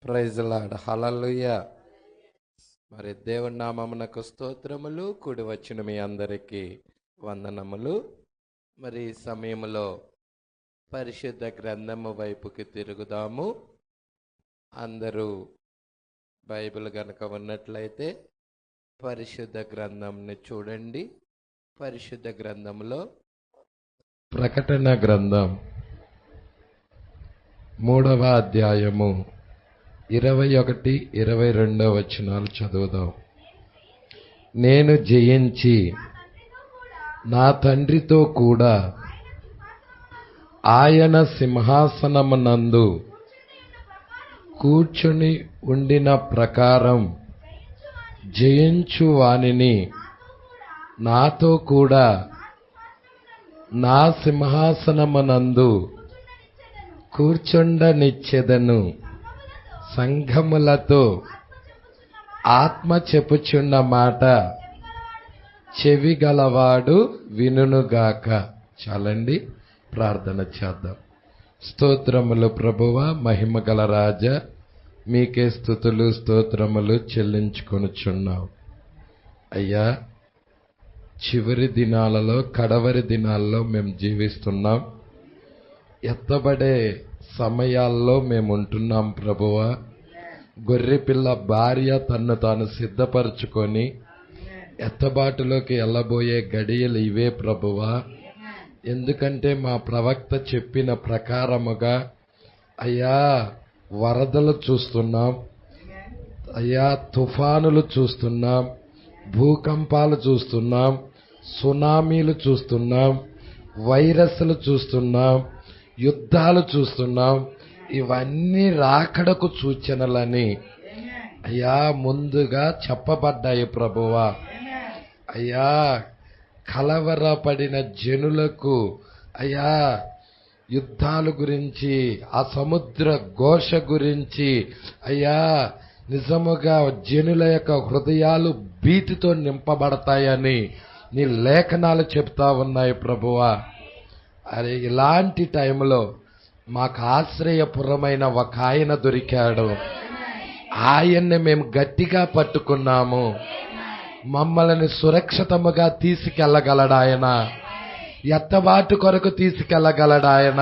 Praise lord. హల్లెలూయా. మరి దేవుని నామమునకు స్తోత్రములు. కూడి వచ్చిన మీ అందరికీ వందనములు. మరి ఈ సమయంలో పరిశుద్ధ గ్రంథము వైపుకి తిరుగుదాము. అందరూ బైబిల్ గనక ఉన్నట్లయితే పరిశుద్ధ గ్రంథంని చూడండి. పరిశుద్ధ గ్రంథంలో ప్రకటన గ్రంథం 3వ అధ్యాయము 21, 22 వచనాలు చదువుదాం. నేను జయించి నా తండ్రితో కూడా ఆయన సింహాసనమునందు కూర్చుని ఉండిన ప్రకారం జయించు వానిని నాతో కూడా నా సింహాసనమునందు కూర్చుండనిచ్చెదను. సంఘములతో ఆత్మ చెప్పుచున్న మాట చెవిగలవాడు వినుగాక. చాలండి, ప్రార్థన చేద్దాం. స్తోత్రములు ప్రభువా, మహిమగల రాజా, మీకే స్తుతులు స్తోత్రములు చెల్లించుకొనుచున్నాం. అయ్యా, చివరి దినాలలో, కడవరి దినాల్లో మేము జీవిస్తున్నాం. ఎత్తబడే సమయాల్లో మేము ఉంటున్నాం ప్రభువా. గొర్రెపిల్ల భార్య తన్ను తాను సిద్ధపరచుకొని ఎత్తబాటులోకి వెళ్ళబోయే గడియలు ఇవే ప్రభువా. ఎందుకంటే మా ప్రవక్త చెప్పిన ప్రకారముగా అయ్యా వరదలు చూస్తున్నాం, అయ్యా తుఫానులు చూస్తున్నాం, భూకంపాలు చూస్తున్నాం, సునామీలు చూస్తున్నాం, వైరస్లు చూస్తున్నాం, యుద్ధాలు చూస్తున్నాం. ఇవన్నీ రాకడకు సూచనలని అయ్యా ముందుగా చెప్పబడ్డాయి ప్రభువా. అయ్యా కలవరపడిన జనులకు అయ్యా యుద్ధాల గురించి, ఆ సముద్ర ఘోష గురించి అయ్యా నిజముగా జనుల యొక్క హృదయాలు భీతితో నింపబడతాయని నీ లేఖనాలు చెప్తా ఉన్నాయి ప్రభువా. అరే, ఇలాంటి టైంలో మాకు ఆశ్రయపురమైన ఒక ఆయన దొరికాడు. ఆయన్ని మేము గట్టిగా పట్టుకున్నాము. మమ్మల్ని సురక్షితముగా తీసుకెళ్లగలడాయన, ఎత్తబాటు కొరకు తీసుకెళ్లగలడాయన,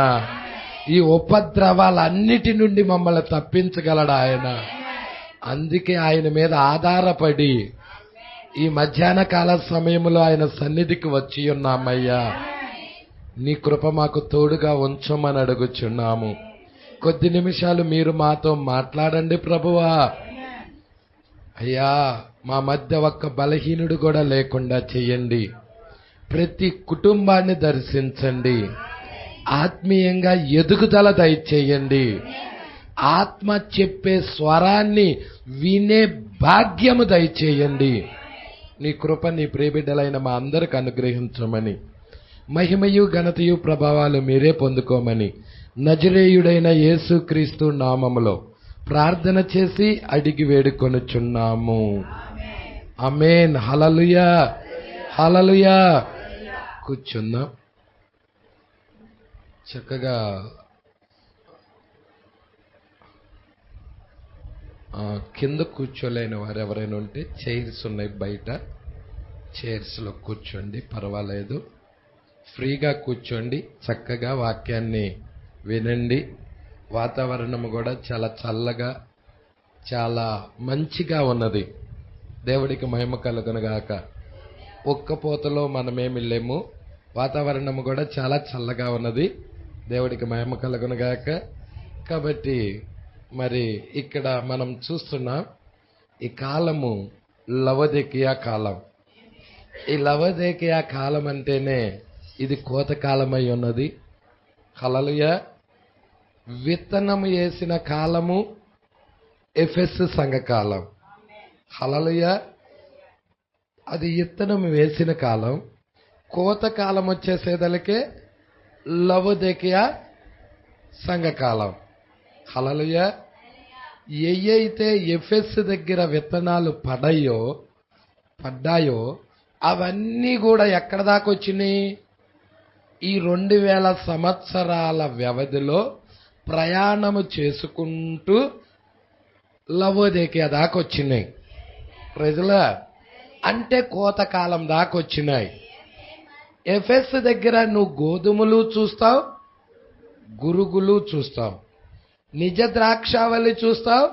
ఈ ఉపద్రవాలన్నిటి నుండి మమ్మల్ని తప్పించగలడాయన. అందుకే ఆయన మీద ఆధారపడి ఈ మధ్యాహ్న కాల సమయంలో ఆయన సన్నిధికి వచ్చి ఉన్నామయ్యా. నీ కృప మాకు తోడుగా ఉంచమని అడుగుచున్నాము. కొద్ది నిమిషాలు మీరు మాతో మాట్లాడండి ప్రభువా. అయ్యా, మా మధ్య ఒక్క బలహీనుడు కూడా లేకుండా చెయ్యండి. ప్రతి కుటుంబాన్ని దర్శించండి. ఆత్మీయంగా ఎదుగుదల దయచేయండి. ఆత్మ చెప్పే స్వరాన్ని వినే భాగ్యము దయచేయండి. నీ కృప నీ ప్రియబిడ్డలైన మా అందరికి అనుగ్రహించమని, మహిమయు ఘనతయు ప్రభావాలు మీరే పొందుకోమని నజరేయుడైన యేసుక్రీస్తు నామములో ప్రార్థన చేసి అడిగి వేడుకొనుచున్నాము. ఆమేన్. హల్లెలూయా, హల్లెలూయా. కూర్చుందాం. చక్కగా కింద కూర్చోలేని వారు ఎవరైనా ఉంటే చైర్స్ ఉన్నాయి బయట, చైర్స్లో కూర్చోండి, పర్వాలేదు. ఫ్రీగా కూర్చోండి, చక్కగా వాక్యాన్ని వినండి. వాతావరణం కూడా చాలా చల్లగా, చాలా మంచిగా ఉన్నది. దేవుడికి మహిమ కలుగునుగాక. ఒక్కపోతలో మనమేమి లేము. వాతావరణం కూడా చాలా చల్లగా ఉన్నది. దేవుడికి మహిమ కలుగునుగాక. కాబట్టి మరి ఇక్కడ మనం చూస్తున్నాం, ఈ కాలము లవోదికీయ కాలం. ఈ లవోదికీయ కాలం అంటేనే ఇది కోతకాలమై ఉన్నది. హల్లెలూయా. విత్తనము వేసిన కాలము ఎఫెస్ సంఘకాలం. హల్లెలూయా. అది విత్తనం వేసిన కాలం. కోతకాలం వచ్చేసేదలకే లవోదికీయ సంఘకాలం. హల్లెలూయా. ఏయైతే ఎఫెస్ దగ్గర విత్తనాలు పడ్డాయో అవన్నీ కూడా ఎక్కడ దాకా వచ్చినాయి? ఈ 2000 సంవత్సరాల వ్యవధిలో ప్రయాణము చేసుకుంటూ లవోదికయ దాకా వచ్చినాయి. ప్రజలా అంటే కోతకాలం దాకా వచ్చినాయి. ఎఫెస్ దగ్గర నువ్వు గోధుమలు చూస్తావు, గురుగులు చూస్తావు, నిజ ద్రాక్షావల్లి చూస్తావు,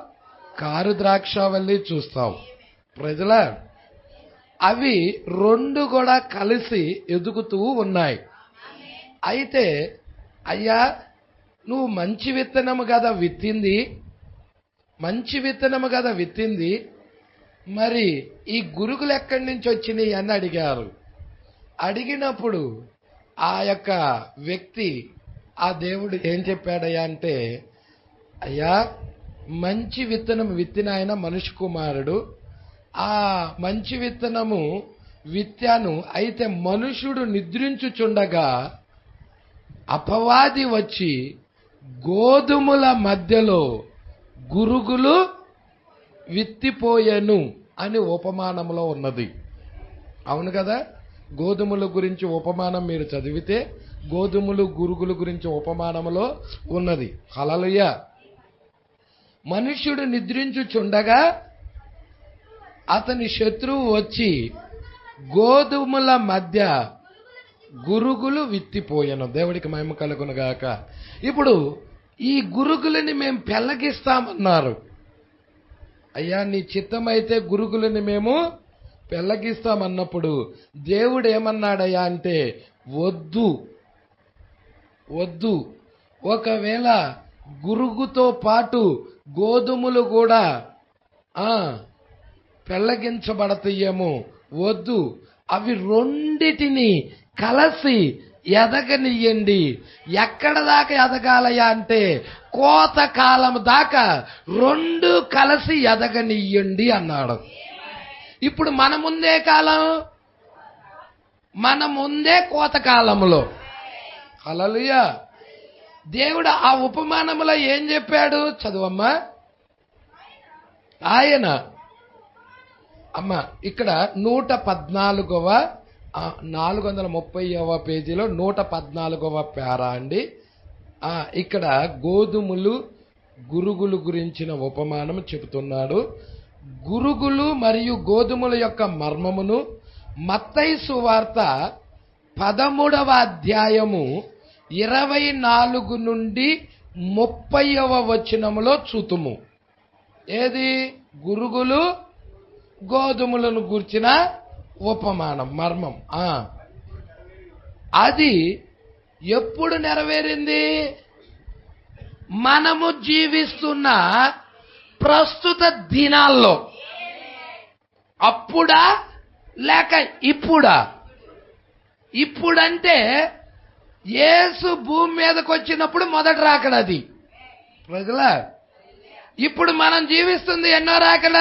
కారు ద్రాక్షావల్లి చూస్తావు. ప్రజలా అవి రెండు కూడా కలిసి ఎదుగుతూ ఉన్నాయి. అయితే అయ్యా నువ్వు మంచి విత్తనము కదా విత్తింది, మంచి విత్తనము కదా విత్తింది, మరి ఈ గురుగులు ఎక్కడి నుంచి వచ్చినాయి అని అడిగారు. అడిగినప్పుడు ఆ యొక్క వ్యక్తి, ఆ దేవుడు ఏం చెప్పాడయ్యా అంటే, అయ్యా మంచి విత్తనం విత్తిన ఆయన మనుష్య కుమారుడు, ఆ మంచి విత్తనము విత్తాను. అయితే మనుషుడు నిద్రించుచుండగా అపవాది వచ్చి గోధుమల మధ్యలో గురుగులు విత్తిపోయెను అని ఉపమానంలో ఉన్నది. అవును కదా? గోధుమల గురించి ఉపమానం మీరు చదివితే గోధుమలు గురుగుల గురించి ఉపమానంలో ఉన్నది. హల్లెలూయా. మనుష్యుడు నిద్రించుచుండగా అతని శత్రువు వచ్చి గోధుమల మధ్య గురుగులు విత్తిపోయాను. దేవుడికి మహిమ కలుగును గాక. ఇప్పుడు ఈ గురుగులని మేము పెళ్ళగిస్తామన్నారు. అయ్యా నీ చిత్తమైతే గురుగులని మేము పెళ్ళగిస్తామన్నప్పుడు దేవుడు ఏమన్నాడయ్యా అంటే, వద్దు వద్దు, ఒకవేళ గురుగుతో పాటు గోధుమలు కూడా పెళ్ళగించబడతాయేమో, వద్దు, అవి రెండిటిని కలిసి ఎదగనియ్యండి. ఎక్కడ దాకా ఎదగాలయ్యా అంటే కోతకాలం దాకా రెండు కలిసి ఎదగనియ్యండి అన్నాడు. ఇప్పుడు మన ముందే కాలం, మన ముందే కోతకాలంలో. హల్లెలూయా. దేవుడు ఆ ఉపమానములో ఏం చెప్పాడు చదువమ్మా. ఆయన అమ్మ ఇక్కడ 114వ 430వ పేజీలో 114వ పేరా అండి. ఇక్కడ గోధుమలు గురుగులు గురించిన ఉపమానం చెబుతున్నాడు. గురుగులు మరియు గోధుమల యొక్క మర్మమును మత్తయి సువార్త 13వ అధ్యాయము 24 నుండి 30వ వచనములో చూతుము. ఏది? గురుగులు గోధుమలను గూర్చిన ఉపమానం, మర్మం. అది ఎప్పుడు నెరవేరింది? మనము జీవిస్తున్న ప్రస్తుత దినాల్లో. అప్పుడా లేక ఇప్పుడా? ఇప్పుడంటే యేసు భూమి మీదకి వచ్చినప్పుడు మొదటి రాకడది. ప్రజలా ఇప్పుడు మనం జీవిస్తుంది ఎన్నో రాకడ?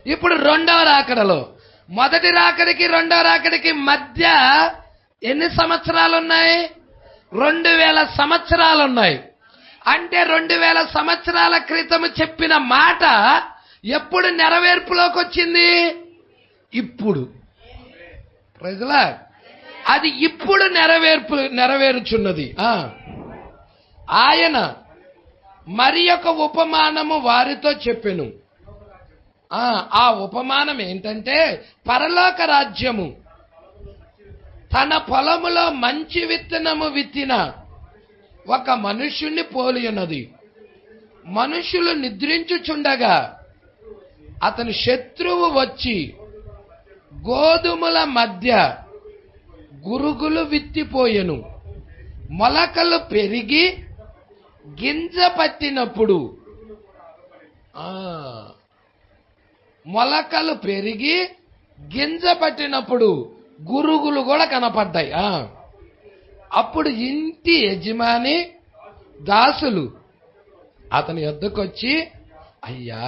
ఇప్పుడు రెండవ రాకడలో. మొదటి రాకడికి రెండవ రాకడికి మధ్య ఎన్ని సంవత్సరాలు ఉన్నాయి? 2000 సంవత్సరాలు ఉన్నాయి. అంటే 2000 సంవత్సరాల క్రితం చెప్పిన మాట ఎప్పుడు నెరవేర్పులోకి వచ్చింది? ఇప్పుడు. ప్రజలా అది ఇప్పుడు నెరవేరుచున్నది. ఆయన మరి ఒక ఉపమానము వారితో చెప్పెను. ఆ ఉపమానం ఏంటంటే, పరలోక రాజ్యము తన పొలములో మంచి విత్తనము విత్తిన ఒక మనుష్యుణ్ణి పోలి ఉన్నది. మనుషులు నిద్రించుచుండగా అతని శత్రువు వచ్చి గోధుమల మధ్య గురుగులు విత్తిపోయెను. మొలకలు పెరిగి గింజ పట్టినప్పుడు, మొలకలు పెరిగి గింజ పట్టినప్పుడు గురుగులు కూడా కనపడ్డాయి. అప్పుడు ఇంటి యజమాని దాసులు అతని యొద్దకొచ్చి, అయ్యా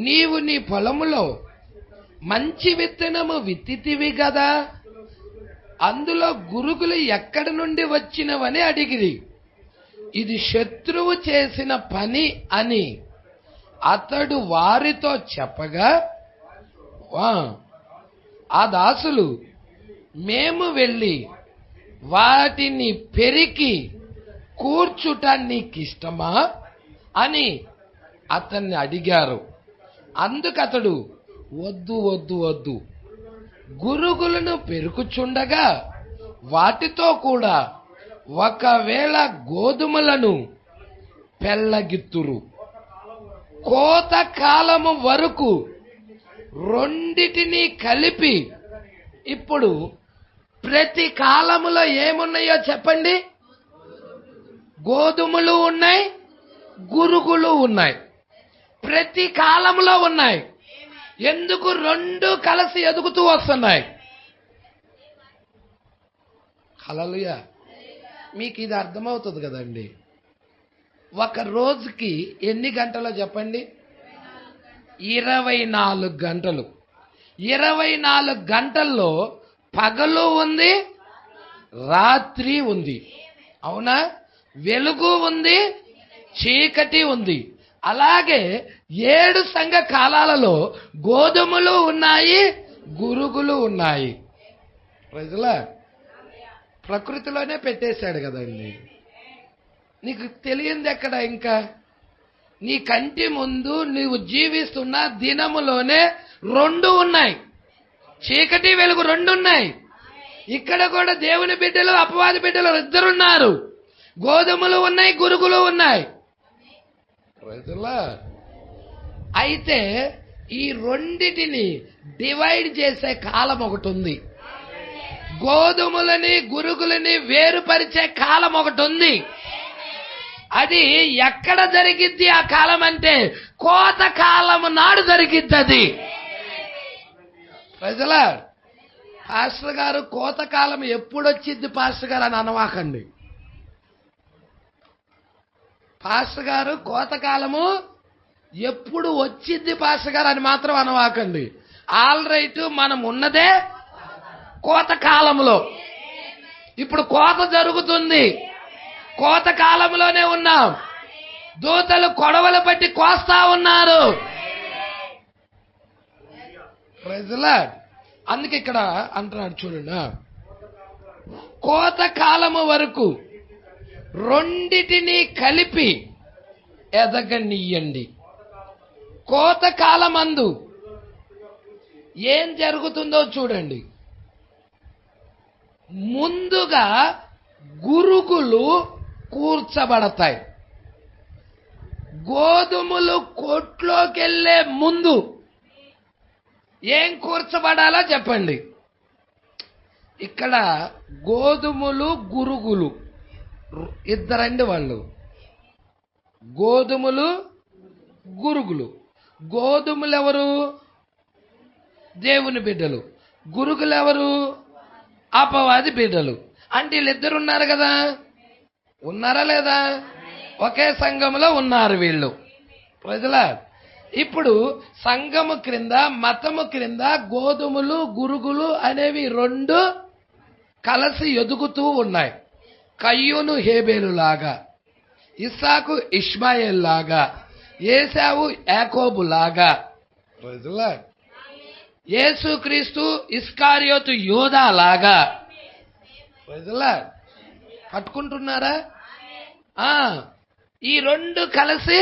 నీవు నీ పొలములో మంచి విత్తనము విత్తితివి కదా, అందులో గురుగులు ఎక్కడి నుండి వచ్చినవని అడిగిరి. ఇది శత్రువు చేసిన పని అని అతడు వారితో చెప్పగా, ఆ దాసులు, మేము వెళ్ళి వాటిని పెరికి కూర్చుట నీకిష్టమా అని అతన్ని అడిగారు. అందుకతడు వద్దు వద్దు వద్దు, గురుగులను పెరుకుచుండగా వాటితో కూడా ఒకవేళ గోధుమలను పెళ్ళగిత్తురు, కోత కాలము వరకు రెండిటిని కలిపి. ఇప్పుడు ప్రతి కాలములో ఏమున్నాయో చెప్పండి? గోధుమలు ఉన్నాయి, గురుగులు ఉన్నాయి, ప్రతి కాలంలో ఉన్నాయి. ఎందుకు రెండు కలిసి ఎదుగుతూ వస్తున్నాయి? హల్లెలూయా. మీకు ఇది అర్థమవుతుంది కదండి. ఒక రోజుకి ఎన్ని గంటలో చెప్పండి? 24 గంటలు. 24 గంటల్లో పగలు ఉంది, రాత్రి ఉంది. అవునా? వెలుగు ఉంది, చీకటి ఉంది. అలాగే 7 సంఘ కాలాలలో గోధుమలు ఉన్నాయి, గురుగులు ఉన్నాయి. ప్రజలా ప్రకృతిలోనే పెట్టేశాడు కదండి. నీకు తెలియంది ఎక్కడ? ఇంకా నీ కంటి ముందు నీవు జీవిస్తున్న దినములోనే 2 ఉన్నాయి. చీకటి వెలుగు 2 ఉన్నాయి. ఇక్కడ కూడా దేవుని బిడ్డలు అపవాది బిడ్డలు 2 ఉన్నారు. గోధుమలు ఉన్నాయి, గురుగులు ఉన్నాయి. అయితే ఈ రెండిటిని డివైడ్ చేసే కాలం ఒకటి ఉంది. గోధుమలని గురుగులని వేరుపరిచే కాలం ఒకటి ఉంది. అది ఎక్కడ జరిగిద్ది ఆ కాలం అంటే కోత కాలము నాడు జరిగిద్ది. అది ప్రజల పాస్టర్ గారు కోత కాలం ఎప్పుడు వచ్చిద్ది పాస్టర్ గారు అని అనవాకండి. పాస్టర్ గారు కోత కాలము ఎప్పుడు వచ్చిద్ది పాస్టర్ గారు అని మాత్రం అనవాకండి. ఆల్ రైట్, మనం ఉన్నదే కోత కాలంలో. ఇప్పుడు కోత జరుగుతుంది, కోత కాలంలోనే ఉన్నాం. దూతలు కొడవలు పట్టి కోస్తా ఉన్నారు. అందుకే ఇక్కడ అంటున్నాడు చూడండి, కోత కాలము వరకు రెండిటిని కలిపి ఎదగనియ్యండి. కోత కాలమందు ఏం జరుగుతుందో చూడండి. ముందుగా గురుగులు కూర్చబడతాయి. గోధుమలు కొట్లోకెళ్లే ముందు ఏం కూర్చబడాలో చెప్పండి. ఇక్కడ గోధుమలు గురుగులు ఇద్దరండి వాళ్ళు. గోధుమలు గురుగులు. గోధుమలు ఎవరు? దేవుని బిడ్డలు. గురుగులు ఎవరు? అపవాది బిడ్డలు. అంటే వీళ్ళిద్దరు ఉన్నారు కదా. ఉన్నారా లేదా? ఒకే సంఘములో ఉన్నారు వీళ్ళు. ప్రజల ఇప్పుడు సంఘము క్రింద, మతము క్రింద గోధుమలు గురుగులు అనేవి 2 కలిసి ఎదుగుతూ ఉన్నాయి. కయ్యూను హేబేలు లాగా, ఇస్సాకు ఇష్మాయేల్ లాగా, ఏశావు యాకోబు లాగా. యేసుక్రీస్తు ఇస్కారియోతు యోధా లాగా. పట్టుకుంటున్నారా? ఈ 2 కలిసి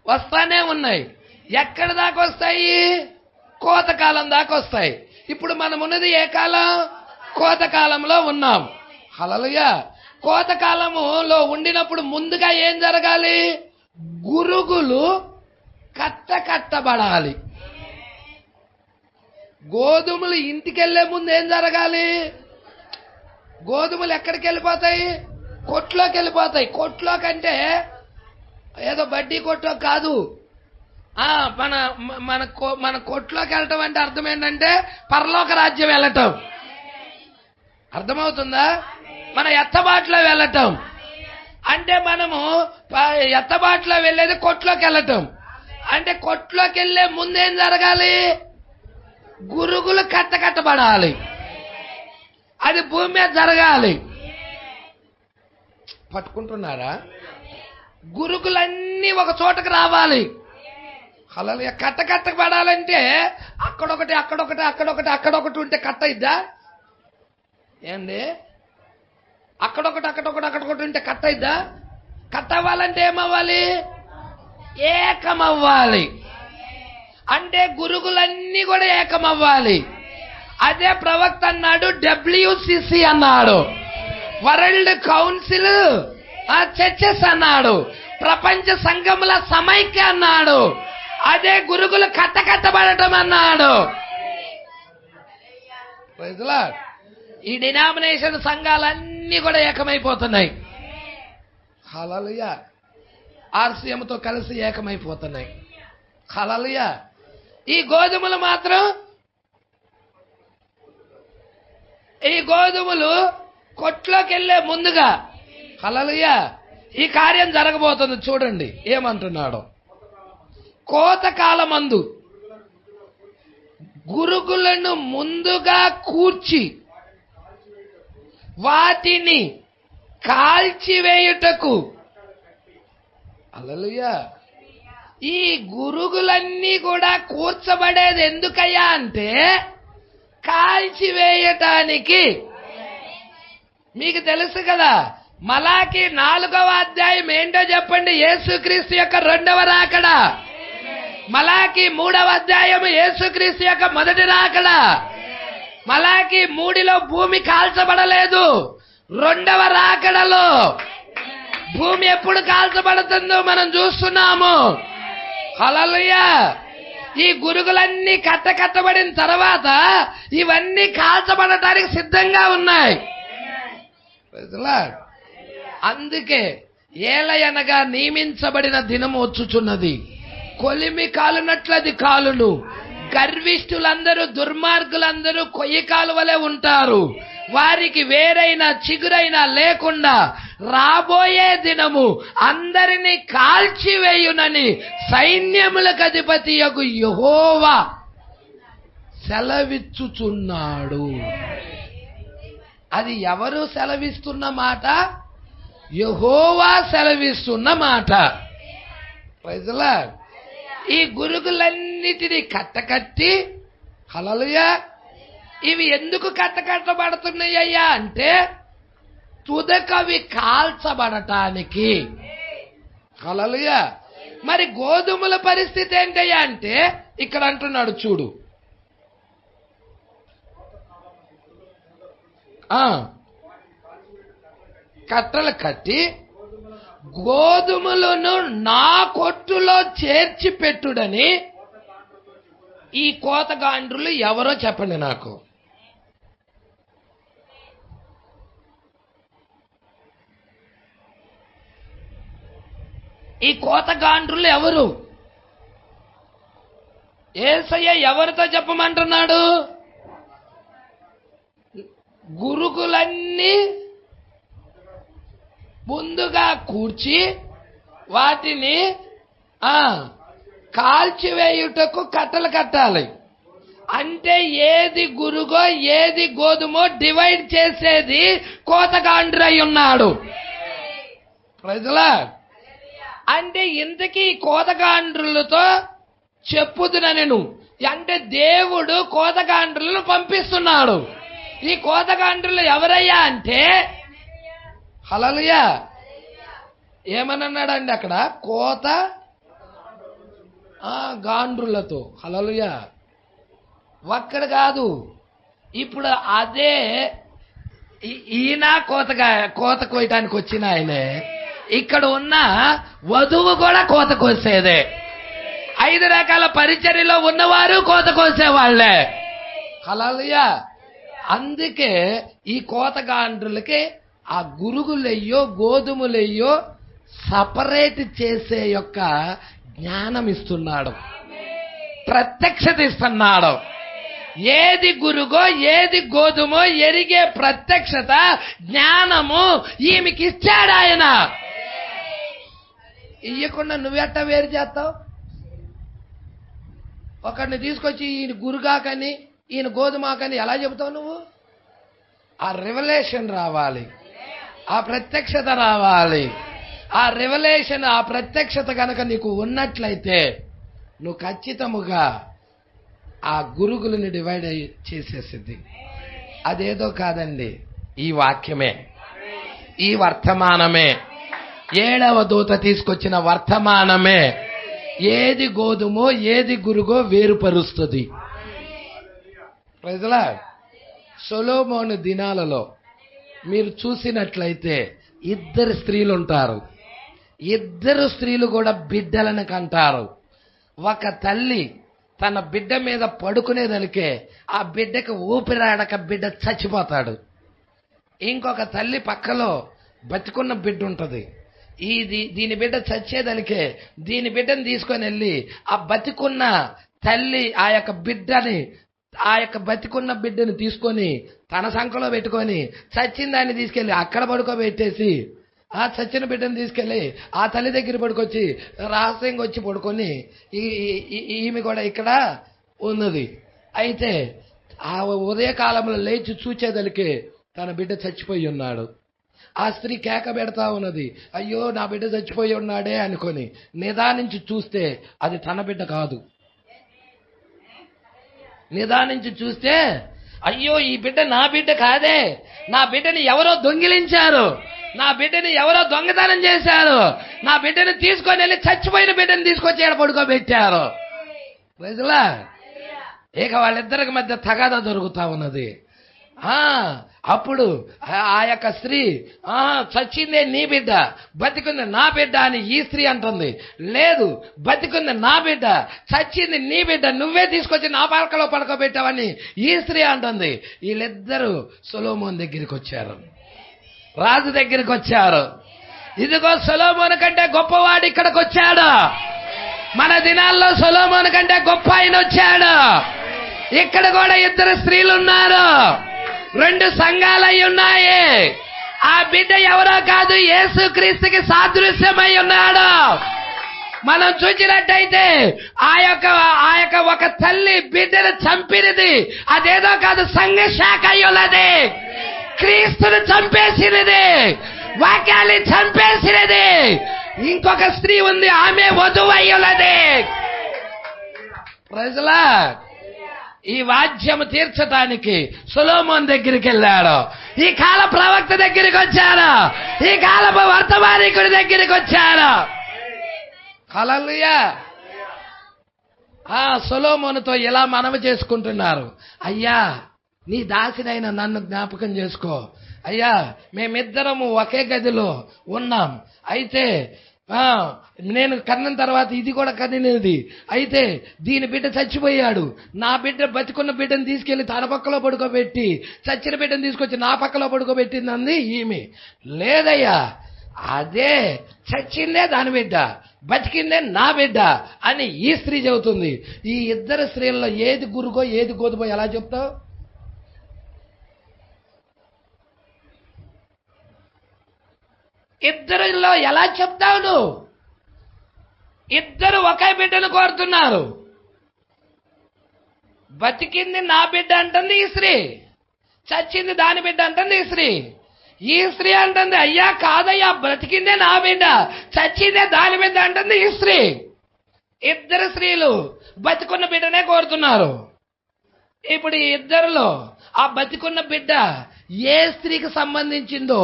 వస్తానే ఉన్నాయి. ఎక్కడ దాకా వస్తాయి? కోతకాలం దాకా వస్తాయి. ఇప్పుడు మనం ఉన్నది ఏ కాలం? కోతకాలంలో ఉన్నాం. హల్లెలూయా. కోతకాలములో ఉండినప్పుడు ముందుగా ఏం జరగాలి? గురుగులు కట్టబడాలి. గోధుమలు ఇంటికెళ్లే ముందు ఏం జరగాలి? గోధుమలు ఎక్కడికి వెళ్ళిపోతాయి? కొట్లోకి వెళ్ళిపోతాయి. కొట్లోకంటే ఏదో బడ్డీ కొట్లో కాదు. మన మన మన కొట్లోకి వెళ్ళటం అంటే అర్థం ఏంటంటే పరలోక రాజ్యం వెళ్ళటం. అర్థమవుతుందా? మన ఎత్తబాటులో వెళ్ళటం అంటే మనము ఎత్తబాటులో వెళ్ళేది కొట్లోకి వెళ్ళటం. అంటే కొట్లోకి వెళ్ళే ముందేం జరగాలి? గురుగులు కట్టబడాలి. అది భూమి మీద జరగాలి. పట్టుకుంటున్నారా? గురుగులన్నీ ఒక చోటకు రావాలి. హల్లెలూయా. కట్టబడాలంటే అక్కడొకటి అక్కడొకటి అక్కడొకటి అక్కడొకటి ఉంటే కట్ట ఇద్దా ఏంది? అక్కడొకటి అక్కడొకటి అక్కడొకటి ఉంటే కట్ట ఇద్దా? కట్ అవ్వాలంటే ఏమవ్వాలి? ఏకమవ్వాలి. అంటే గురుగులన్నీ కూడా ఏకమవ్వాలి. అదే ప్రవక్త అన్నాడు, WCC అన్నాడు, వరల్డ్ కౌన్సిల్ చర్చెస్ అన్నాడు, ప్రపంచ సంఘముల సమైక్య అన్నాడు. అదే గురుగులు కట్టబడటం అన్నాడు. ఈ డినామినేషన్ సంఘాలన్నీ కూడా ఏకమైపోతున్నాయి. హల్లెలూయా. RCMతో కలిసి ఏకమైపోతున్నాయి. హల్లెలూయా. ఈ గోధుమలు మాత్రం, ఈ గోధుమలు కొట్లోకి వెళ్ళే ముందుగా హల్లెలూయా ఈ కార్యం జరగబోతుంది. చూడండి ఏమంటున్నాడు. కోతకాలమందు గురుగులను ముందుగా కూర్చి వాటిని కాల్చివేయుటకు. హల్లెలూయా. ఈ గురుగులన్నీ కూడా కూర్చబడేది ఎందుకయ్యా అంటే కాల్చివేయటానికి. మీకు తెలుసు కదా, మలాకి 4వ అధ్యాయం ఏంటో చెప్పండి. యేసుక్రీస్తు యొక్క 2వ రాకడ. మలాకి 3వ అధ్యాయం యేసుక్రీస్తు యొక్క మొదటి రాకడ. మలాకి 3లో భూమి కాల్చబడలేదు. 2వ రాకడలో భూమి ఎప్పుడు కాల్చబడుతుందో మనం చూస్తున్నాము. హల్లెలూయా. ఈ గురుగులన్నీ కట్టబడిన తర్వాత ఇవన్నీ కాల్చబడటానికి సిద్ధంగా ఉన్నాయి. అందుకే ఏలయనగా నియమించబడిన దినము వచ్చుచున్నది, కొలిమి కాలునట్లది కాలును. గర్విష్ఠులందరూ దుర్మార్గులందరూ కొయ్యి కాలువలే ఉంటారు. వారికి వేరైన చిగురైన లేకుండా రాబోయే దినము అందరినీ కాల్చివేయునని సైన్యములకు అధిపతియగు యెహోవా సెలవిచ్చుచున్నాడు. అది ఎవరు సెలవిస్తున్న మాట? యెహోవా సెలవిస్తున్న మాట. Praise the Lord. ఈ గురుగులన్నిటినీ కట్టి హల్లెలూయా. ఇవి ఎందుకు కట్టబడుతున్నాయ్యా అంటే తుదకవి కాల్చబడటానికి. హల్లెలూయా. మరి గోధుమల పరిస్థితి ఏంటయ్యా అంటే ఇక్కడ అంటున్నాడు చూడు. కట్టలు కట్టి గోధుమలను నా కొట్టులో చేర్చి పెట్టుడని. ఈ కోతగాండ్రులు ఎవరో చెప్పండి నాకు. ఈ కోతగాండ్రులు ఎవరు? యేసయ్య ఎవరితో చెప్పమంటున్నాడు? గురుగులన్నీ ముందుగా కూర్చి వాటిని కాల్చివేయుటకు కట్టలు కట్టాలి. అంటే ఏది గురుగో ఏది గోధుమో డివైడ్ చేసేది కోతగాండ్రై ఉన్నాడు. Praise the Lord. అంటే ఇంతకీ కోతగాండ్రులతో చెప్పుదున నేను అంటే దేవుడు కోతగాండ్రులను పంపిస్తున్నాడు. ఈ కోతగాండ్రులు ఎవరయ్యా అంటే హల్లెలూయా ఏమన్నాడండి అక్కడ? కోత గాండ్రులతో. హల్లెలూయా. ఒక్కడ కాదు. ఇప్పుడు అదే ఈయన కోత కోయటానికి వచ్చిన ఆయనే, ఇక్కడ ఉన్న వధువు కూడా కోత కోసేదే. 5 రకాల పరిచర్యలో ఉన్నవారు కోత కోసేవాళ్లే. హల్లెలూయా. అందుకే ఈ కోతగాండ్రులకి ఆ గురుగులయ్యో గోధుమలయ్యో సపరేట్ చేసే యొక్క జ్ఞానం ఇస్తున్నాడు, ప్రత్యక్షత ఇస్తున్నాడు. ఏది గురుగో ఏది గోధుమో ఎరిగే ప్రత్యక్షత జ్ఞానము ఈమెకి ఇచ్చాడు ఆయన. ఇయ్యకుండా నువ్వెట్టా వేరు చేస్తావు? ఒకరిని తీసుకొచ్చి ఈయన గురుగాకని ఈయన గోధుమాకని ఎలా చెబుతావు నువ్వు? ఆ రివలేషన్ రావాలి, ఆ ప్రత్యక్షత రావాలి. ఆ రివలేషన్ ఆ ప్రత్యక్షత కనుక నీకు ఉన్నట్లయితే నువ్వు ఖచ్చితముగా ఆ గురుగులను డివైడ్ చేసేసింది. అదేదో కాదండి, ఈ వాక్యమే, ఈ వర్తమానమే, 7వ దూత తీసుకొచ్చిన వర్తమానమే. ఏది గోధుమో ఏది గురుగో వేరుపరుస్తుంది. ప్రజల సొలొమోను దినాలలో మీరు చూసినట్లయితే ఇద్దరు స్త్రీలు ఉంటారు. ఇద్దరు స్త్రీలు కూడా బిడ్డలను కంటారు. ఒక తల్లి తన బిడ్డ మీద పడుకునేదనికే ఆ బిడ్డకి ఊపిరాడక బిడ్డ చచ్చిపోతాడు. ఇంకొక తల్లి పక్కలో బతికున్న బిడ్డ ఉంటుంది. దీని బిడ్డ చచ్చేదనికే దీని బిడ్డను తీసుకొని వెళ్ళి ఆ బతికున్న తల్లి ఆ యొక్క బతికున్న బిడ్డను తీసుకొని తన సంఖలో పెట్టుకొని చచ్చిన దాన్ని తీసుకెళ్లి అక్కడ పడుకోబెట్టేసి ఆ చచ్చిన బిడ్డను తీసుకెళ్లి ఆ తల్లి దగ్గర పడుకొచ్చి రహస్యంగా వచ్చి పడుకొని ఈమె కూడా ఇక్కడ ఉన్నది. అయితే ఆ ఉదయకాలంలో లేచి చూచేదలికి తన బిడ్డ చచ్చిపోయి ఉన్నాడు. ఆ స్త్రీ కేక పెడతా ఉన్నది, అయ్యో నా బిడ్డ చచ్చిపోయి ఉన్నాడే అనుకొని. నిదానించి చూస్తే అది తన బిడ్డ కాదు. నిదానించి చూస్తే అయ్యో ఈ బిడ్డ నా బిడ్డ కాదే, నా బిడ్డని ఎవరో దొంగిలించారు, నా బిడ్డని ఎవరో దొంగతనం చేశారు, నా బిడ్డని తీసుకొని వెళ్ళి చచ్చిపోయిన బిడ్డని తీసుకొచ్చి ఏడ పడుకోబెట్టారు. ప్రజలా ఇక వాళ్ళిద్దరికి మధ్య తగాదా దొరుకుతా ఉన్నది. అప్పుడు ఆ యొక్క స్త్రీ చచ్చిందే నీ బిడ్డ, బతికుంది నా బిడ్డ అని ఈ స్త్రీ అంటుంది. లేదు, బతికుంది నా బిడ్డ, చచ్చింది నీ బిడ్డ, నువ్వే తీసుకొచ్చి నా పలకలో పడుకోబెట్టావని ఈ స్త్రీ అంటుంది. వీళ్ళిద్దరూ సొలొమోను దగ్గరికి వచ్చారు, రాజు దగ్గరికి వచ్చారు. ఇదిగో సొలొమోను కంటే గొప్పవాడు ఇక్కడికి వచ్చాడు. మన దినాల్లో సొలొమోను కంటే గొప్ప ఆయన వచ్చాడు. ఇక్కడ కూడా ఇద్దరు స్త్రీలు ఉన్నారు, 2 సంఘాలు అయి ఉన్నాయి. ఆ బిడ్డ ఎవరో కాదు, యేసుక్రీస్తుకి సాదృశ్యమై ఉన్నాడు. మనం చూసినట్టయితే ఆ యొక్క ఒక తల్లి బిడ్డను చంపినది అదేదో కాదు, సంఘ శాఖ అయి ఉన్నది. క్రీస్తును చంపేసినది, వాక్యాన్ని చంపేసినది ఇంకొక స్త్రీ ఉంది, ఆమె వధువు అయి ఉన్నది. ప్రజలా ఈ వాద్యము తీర్చడానికి సొలొమోను దగ్గరికి వెళ్ళాడు, ఈ కాల ప్రవక్త దగ్గరికి వచ్చాడు, ఈ కాలపు వర్తమానికుడి దగ్గరికి వచ్చాడు. హల్లెలూయా. సొలొమోనుతో ఇలా మనవి చేసుకుంటున్నారు, అయ్యా నీ దాసినైన నన్ను జ్ఞాపకం చేసుకో. అయ్యా మేమిద్దరము ఒకే గదిలో ఉన్నాం, అయితే నేను కన్న తర్వాత ఇది కూడా కనినది. అయితే దీని బిడ్డ చచ్చిపోయాడు, నా బిడ్డ బతికున్న బిడ్డను తీసుకెళ్లి తన పక్కలో పడుకోబెట్టి చచ్చిన బిడ్డను తీసుకొచ్చి నా పక్కలో పడుకోబెట్టిందంది ఈమె. లేదయ్యా, అదే చచ్చిందే దాని బిడ్డ, బతికిందే నా బిడ్డ అని ఈ స్త్రీ చెబుతుంది. ఈ ఇద్దరు స్త్రీలలో ఏది గురుగో ఏది గోధుమో ఎలా చెప్తావు? ఇద్దరిలో ఎలా చెప్తావు నువ్వు? ఇద్దరు ఒకే బిడ్డను కోరుతున్నారు. బతికింది నా బిడ్డ అంటుంది ఈ స్త్రీ, చచ్చింది దాని బిడ్డ అంటుంది ఈ స్త్రీ. ఈ స్త్రీ అంటుంది, అయ్యా కాదయ్యా, బ్రతికిందే నా బిడ్డ, చచ్చిందే దాని బిడ్డ అంటుంది ఈ స్త్రీ. ఇద్దరు స్త్రీలు బతికున్న బిడ్డనే కోరుతున్నారు. ఇప్పుడు ఈ ఇద్దరిలో ఆ బతికున్న బిడ్డ ఏ స్త్రీకి సంబంధించిందో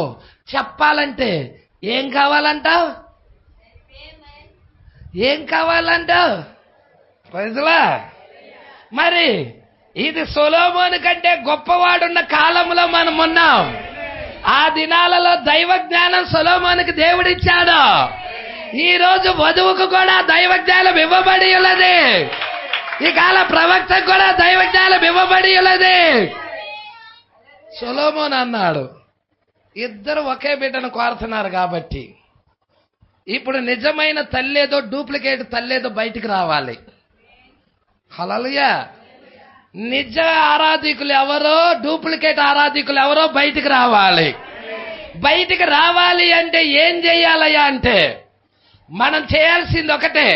చెప్పాలంటే ఏం కావాలంటావు? ఏం కావాలంటావు? ప్రజలా మరి ఇది సొలొమోను కంటే గొప్పవాడున్న కాలంలో మనం ఉన్నాం. ఆ దినాలలో దైవ జ్ఞానం సొలొమోనుకి దేవుడిచ్చాడు. ఈ రోజు వధువుకు కూడా దైవ జ్ఞానం ఇవ్వబడి ఉన్నది. ఈ కాల ప్రవక్తకు కూడా దైవ జ్ఞానం ఇవ్వబడి ఉన్నది. సొలొమోను అన్నాడు, ఇద్దరు ఒకే బిడ్డను కోరుతున్నారు కాబట్టి ఇప్పుడు నిజమైన తల్లేదో డూప్లికేట్ తల్లేదో బయటికి రావాలి. హల్లెలూయా. నిజ ఆరాధికులు ఎవరో డూప్లికేట్ ఆరాధికులు ఎవరో బయటికి రావాలి. బయటికి రావాలి అంటే ఏం చేయాలయ్యా అంటే మనం చేయాల్సింది ఒకటే.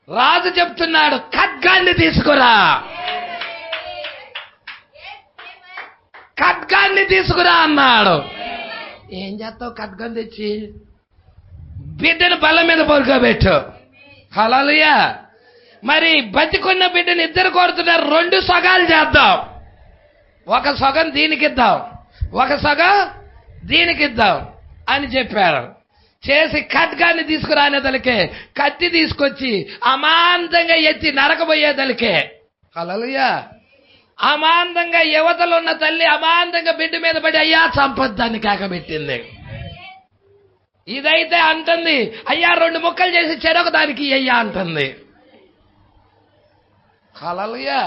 రాజు చెప్తున్నాడు, ఖడ్గాన్ని తీసుకురా, ఖడ్గాన్ని తీసుకురా అన్నాడు. ఏం చేస్తావు ఖడ్గం తెచ్చి? బిడ్డను బల్ల మీద పడుకోబెట్టు. హల్లెలూయా. మరి బతికున్న బిడ్డను ఇద్దరు కోరుతున్నారు, 2 సగాలు చేద్దాం. ఒక సగం దీనికి ఇద్దాం, ఒక సగం దీనికి ఇద్దాం అని చెప్పారు. చేసి ఖడ్గాన్ని తీసుకురానేదలికే, కత్తి తీసుకొచ్చి అమాంతంగా ఎత్తి నరకబోయేదలికే. హల్లెలూయా. అమాంతంగా యువతలో ఉన్న తల్లి అమాంతంగా బిడ్డ మీద పడి అయ్యా చంపొద్దని కాకబెట్టింది. ఇదైతే అంటుంది అయ్యా 2 ముక్కలు చేసి చెరొక దానికి అయ్యా అంటుంది. హల్లెలూయా.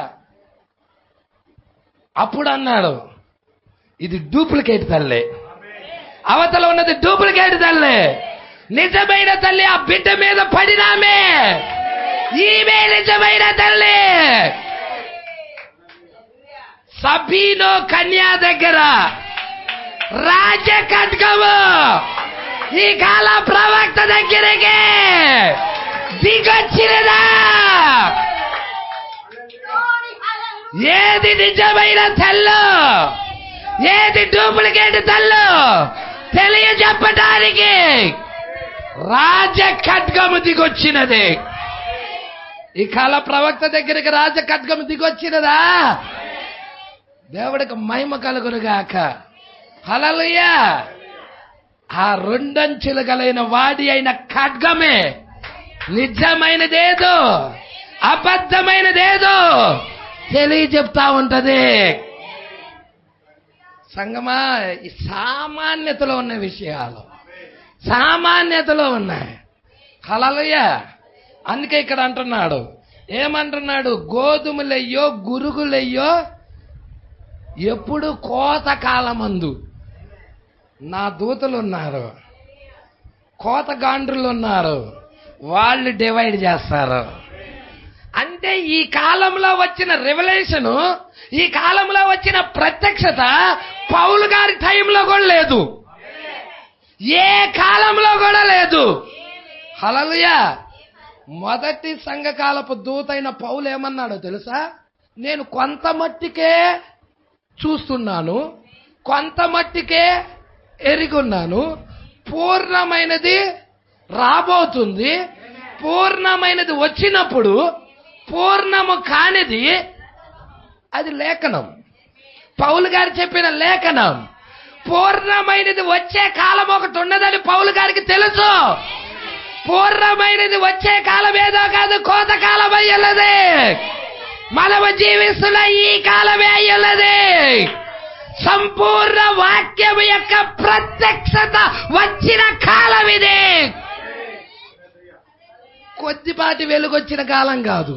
అప్పుడు అన్నాడు ఇది డూప్లికేట్ తల్లి, అవతల ఉన్నది డూప్లికేట్ తల్లి. నిజమైన తల్లి ఆ బిడ్డ మీద పడినామే, ఈమె నిజమైన తల్లి. సబీనో కన్యా దగ్గర రాజ ఖడ్గము ఈ కాల ప్రవక్త దగ్గరికి దిగొచ్చినదా? ఏది నిజమైన తల్లు, ఏది డూప్లికేట్ తల్లు తెలియజెప్పడానికి రాజ ఖడ్గము దిగొచ్చినది. ఈ కాల ప్రవక్త దగ్గరికి రాజ ఖడ్గము దిగొచ్చినదా? దేవుడికి మహిమ కలుగునుగాక. హల్లెలూయా. ఆ 2 అంచులు గలైన వాడి అయిన ఖడ్గమే నిజమైనదేదో అబద్ధమైనదేదో తెలియజెప్తా ఉంటది. సంగమా, ఈ సామాన్యతలో ఉన్న విషయాలు సామాన్యతలో ఉన్నాయి. హల్లెలూయా. అందుకే ఇక్కడ అంటున్నాడు, ఏమంటున్నాడు? గోధుమలయ్యో గురుగులయ్యో ఎప్పుడు కోతకాలమందు నా దూతలు ఉన్నారు, కోతగాండ్రులు ఉన్నారు, వాళ్ళు డివైడ్ చేస్తారు. అంటే ఈ కాలంలో వచ్చిన రెవల్యూషన్, ఈ కాలంలో వచ్చిన ప్రత్యక్షత పౌలు గారి టైంలో కూడా లేదు, ఏ కాలంలో కూడా లేదు. హల్లెలూయా. మొదటి సంఘకాలపు దూతైన పౌలు ఏమన్నాడో తెలుసా? నేను కొంత మట్టికే చూస్తున్నాను, కొంత మట్టికే ఎరుగున్నాను, పూర్ణమైనది రాబోతుంది, పూర్ణమైనది వచ్చినప్పుడు పూర్ణము కానిది అది లేఖనం. పౌలు గారు చెప్పిన లేఖనం. పూర్ణమైనది వచ్చే కాలం ఒకటి ఉన్నదని పౌలు గారికి తెలుసు. పూర్ణమైనది వచ్చే కాలం ఏదో కాదు, కోతకాలం అయ్యున్నది. మనము జీవిస్తున్న ఈ కాలమే అయ్యున్నది. సంపూర్ణ వాక్యం యొక్క ప్రత్యక్షత వచ్చిన కాలం ఇది. కొద్దిపాటి వెలుగొచ్చిన కాలం కాదు,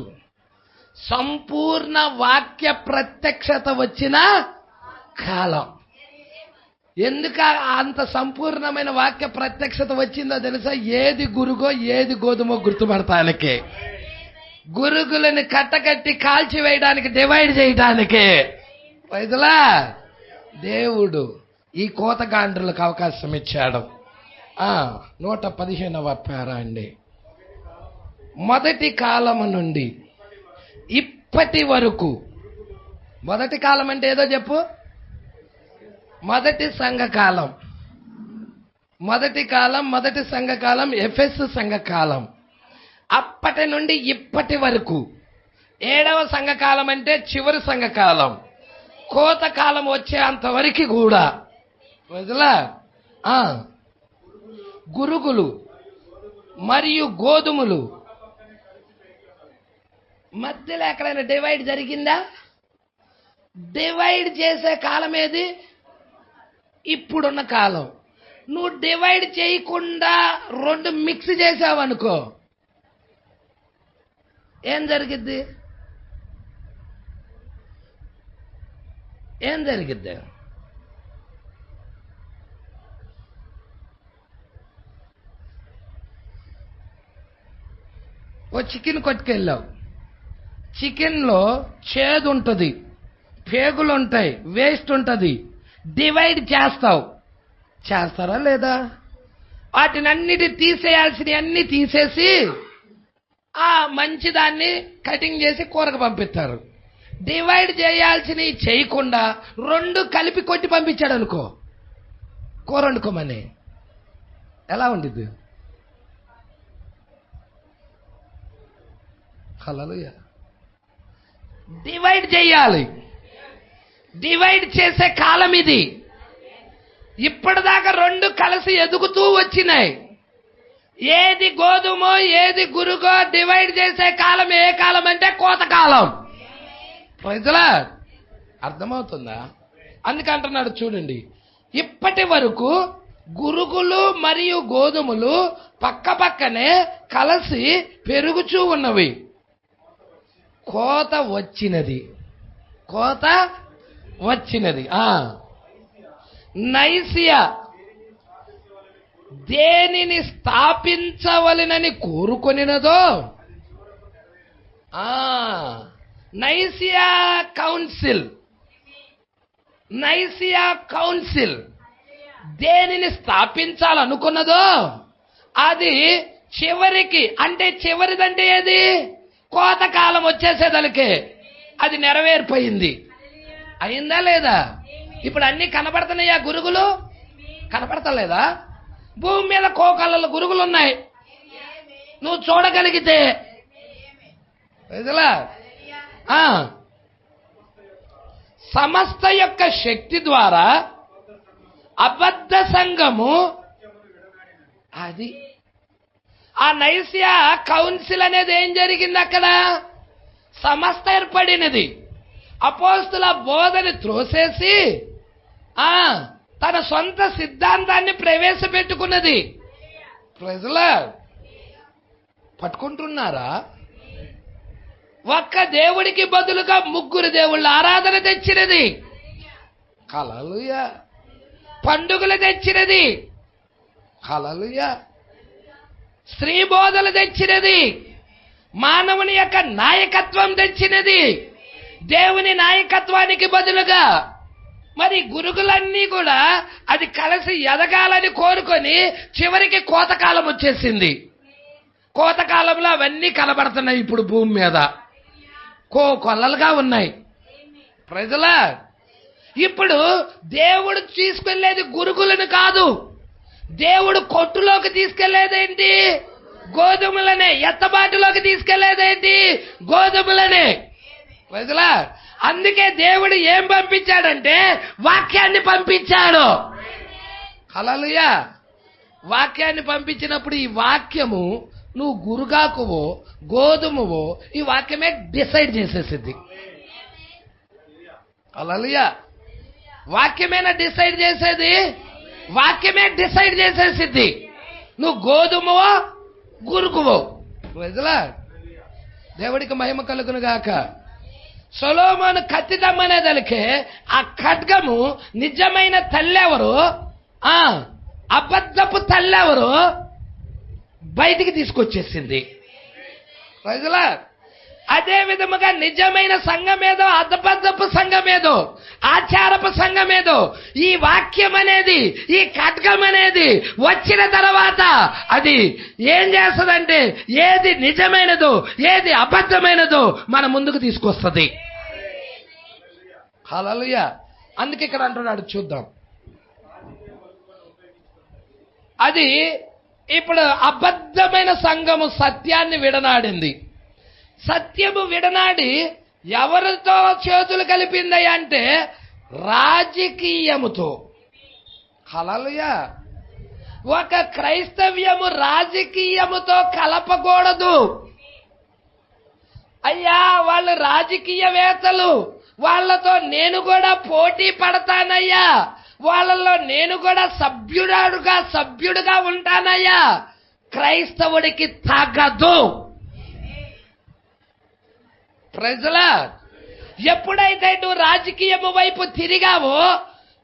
సంపూర్ణ వాక్య ప్రత్యక్షత వచ్చిన కాలం. ఎందుకు అంత సంపూర్ణమైన వాక్య ప్రత్యక్షత వచ్చిందో తెలుసా? ఏది గురుగో ఏది గోధుమో గుర్తుపడటానికి, గురుగులని కట్టకట్టి కాల్చివేయడానికి, డివైడ్ చేయడానికి. రైతులా, దేవుడు ఈ కోతగాండ్రులకు అవకాశం ఇచ్చాడు. 115వ పేరా అండి. మొదటి కాలము నుండి ఇప్పటి వరకు. మొదటి కాలం అంటే ఏదో చెప్పు. మొదటి సంఘకాలం, మొదటి కాలం, మొదటి సంఘకాలం, ఎఫెసు సంఘకాలం. అప్పటి నుండి ఇప్పటి వరకు 7వ సంఘకాలం అంటే చివరి సంఘకాలం. కోతకాలం వచ్చే అంతవరకు కూడా వదిలా గురుగులు మరియు గోధుమలు మధ్యలో ఎక్కడైనా డివైడ్ జరిగిందా? డివైడ్ చేసే కాలం ఏది? ఇప్పుడున్న కాలం. నువ్వు డివైడ్ చేయకుండా 2 మిక్స్ చేసావనుకో, ఏం జరిగిద్ది? ఏం జరిగిద్ది? ఓ చికెన్ కొట్టుకెళ్ళావు, చికెన్లో చేదు ఉంటుంది, పేగులు ఉంటాయి, వేస్ట్ ఉంటుంది. డివైడ్ చేస్తావు, చేస్తారా లేదా? వాటిని అన్నిటి తీసేయాల్సినవి అన్ని తీసేసి ఆ మంచిదాన్ని కటింగ్ చేసి కూరకు పంపిస్తారు. డివైడ్ చేయాల్సినవి చేయకుండా 2 కలిపి కొట్టి పంపించాడు అనుకో, కూర వండుకోమని, ఎలా ఉండిద్ది? హల్లెలూయా. డివైడ్ చేయాలి. డివైడ్ చేసే కాలం ఇది. ఇప్పటిదాకా 2 కలిసి ఎదుగుతూ వచ్చినాయి. ఏది గోధుమో ఏది గురుగో డివైడ్ చేసే కాలం ఏ కాలం అంటే కోతకాలం. ప్రజలా అర్థమవుతుందా? అందుకంటున్నాడు చూడండి, ఇప్పటి వరకు గురుగులు మరియు గోధుమలు పక్క పక్కనే కలిసి పెరుగుచూ ఉన్నవి. కోత వచ్చినది. నైసియా దేనిని స్థాపించవలెనని కోరుకొనినదో, నైసియా కౌన్సిల్ దేనిని స్థాపించాలనుకున్నదో అది చివరికి, అంటే చివరిదంటే ఏది, కోతకాలం వచ్చేసేదలికే అది నెరవేరిపోయింది. అయిందా లేదా? ఇప్పుడు అన్ని కనబడుతున్నాయా? గురుగులు కనపడతలేదా? భూమి మీద కోకళ్ళ గురుగులు ఉన్నాయి, నువ్వు చూడగలిగితే. సమస్త యొక్క శక్తి ద్వారా అబద్ధ సంఘము, అది ఆ నైసియా కౌన్సిల్ అనేది ఏం జరిగింది? అక్కడ సమస్త ఏర్పడినది. అపోస్తుల బోధని త్రోసేసి తన సొంత సిద్ధాంతాన్ని ప్రవేశపెట్టుకున్నది. ప్రజలు పట్టుకుంటున్నారా? ఒక్క దేవుడికి బదులుగా ముగ్గురు దేవుళ్ళ ఆరాధన తెచ్చినది. హల్లెలూయా. పండుగలు తెచ్చినది. హల్లెలూయా. స్త్రీ బోధలు తెచ్చినది. మానవుని యొక్క నాయకత్వం తెచ్చినది. దేవుని నాయకత్వానికి బదులుగా మరి గురుగులన్నీ కూడా అది కలిసి ఎదగాలని కోరుకొని చివరికి కోతకాలం వచ్చేసింది. కోతకాలంలో అవన్నీ కనబడుతున్నాయి. ఇప్పుడు భూమి మీద కొల్లలుగా ఉన్నాయి. ప్రజలా ఇప్పుడు దేవుడు తీసుకెళ్లేది గురుగులను కాదు, దేవుడు కొట్టులోకి తీసుకెళ్లేదేంటి? గోధుమలనే. ఎత్తబాటులోకి తీసుకెళ్లేదేంటి? గోధుమలనే. ప్రజలా అందుకే దేవుడు ఏం పంపించాడంటే వాక్యాన్ని పంపించాడు. హల్లెలూయా. వాక్యాన్ని పంపించినప్పుడు ఈ వాక్యము నువ్వు గురుగాకువో గోధుమవో ఈ వాక్యమే డిసైడ్ చేసేసిద్ది. హల్లెలూయా. వాక్యమేనా డిసైడ్ చేసేది? వాక్యమే డిసైడ్ చేసేసిద్ది. నువ్వు గోధుమవో గురుగువో. ప్రజలా దేవుడికి మహిమ కలుగును గాక. సొలొమోను కత్తి దమ్మనేదలికే ఆ ఖడ్గము నిజమైన తల్లెవరు, అబద్ధపు తల్లెవరు బయటికి తీసుకొచ్చేసింది. ప్రజలా అదే విధముగా నిజమైన సంఘమేదో అబద్ధపు సంఘమేదో ఆచారపు సంఘమేదో ఈ వాక్యం అనేది, ఈ ఖడ్గం అనేది వచ్చిన తర్వాత అది ఏం చేస్తుందంటే ఏది నిజమైనదో ఏది అబద్ధమైనదో మన ముందుకు తీసుకొస్తుంది. హల్లెలూయా. అందుకే ఇక్కడ అంటున్నాడు, చూద్దాం. అది ఇప్పుడు అబద్ధమైన సంఘము సత్యాన్ని విడనాడింది. సత్యము విడనాడి ఎవరితో చేతులు కలిపింది అంటే రాజకీయముతో. హల్లెలూయా. ఒక క్రైస్తవ్యము రాజకీయముతో కలపకూడదు. అయ్యా వాళ్ళు రాజకీయవేత్తలు, వాళ్ళతో నేను కూడా పోటీ పడతానయ్యా, వాళ్ళలో నేను కూడా సభ్యుడుగా ఉంటానయ్యా, క్రైస్తవుడికి తగదు. ప్రజలా ఎప్పుడైతే నువ్వు రాజకీయము వైపు తిరిగావో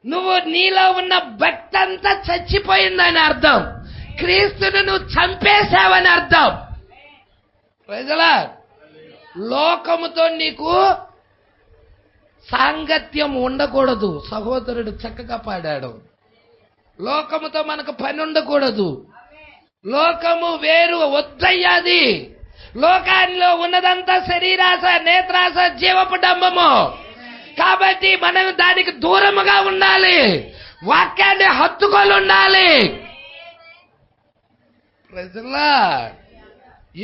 నువ్వు నీలో ఉన్న భక్తి అంతా చచ్చిపోయిందని అర్థం. క్రీస్తును నువ్వు చంపేశావని అర్థం. ప్రజలా లోకముతో నీకు సాంగత్యం ఉండకూడదు. సహోదరుడు చక్కగా పాడాడు. లోకముతో మనకు పని ఉండకూడదు. లోకము వేరు వద్దయ్యాది. లోకాల్లో ఉన్నదంతా శరీరాశ, నేత్రాశ, జీవపు డంబము. కాబట్టి మనం దానికి దూరముగా ఉండాలి. వాక్యాన్ని హత్తుకొని ఉండాలి. ప్రజలా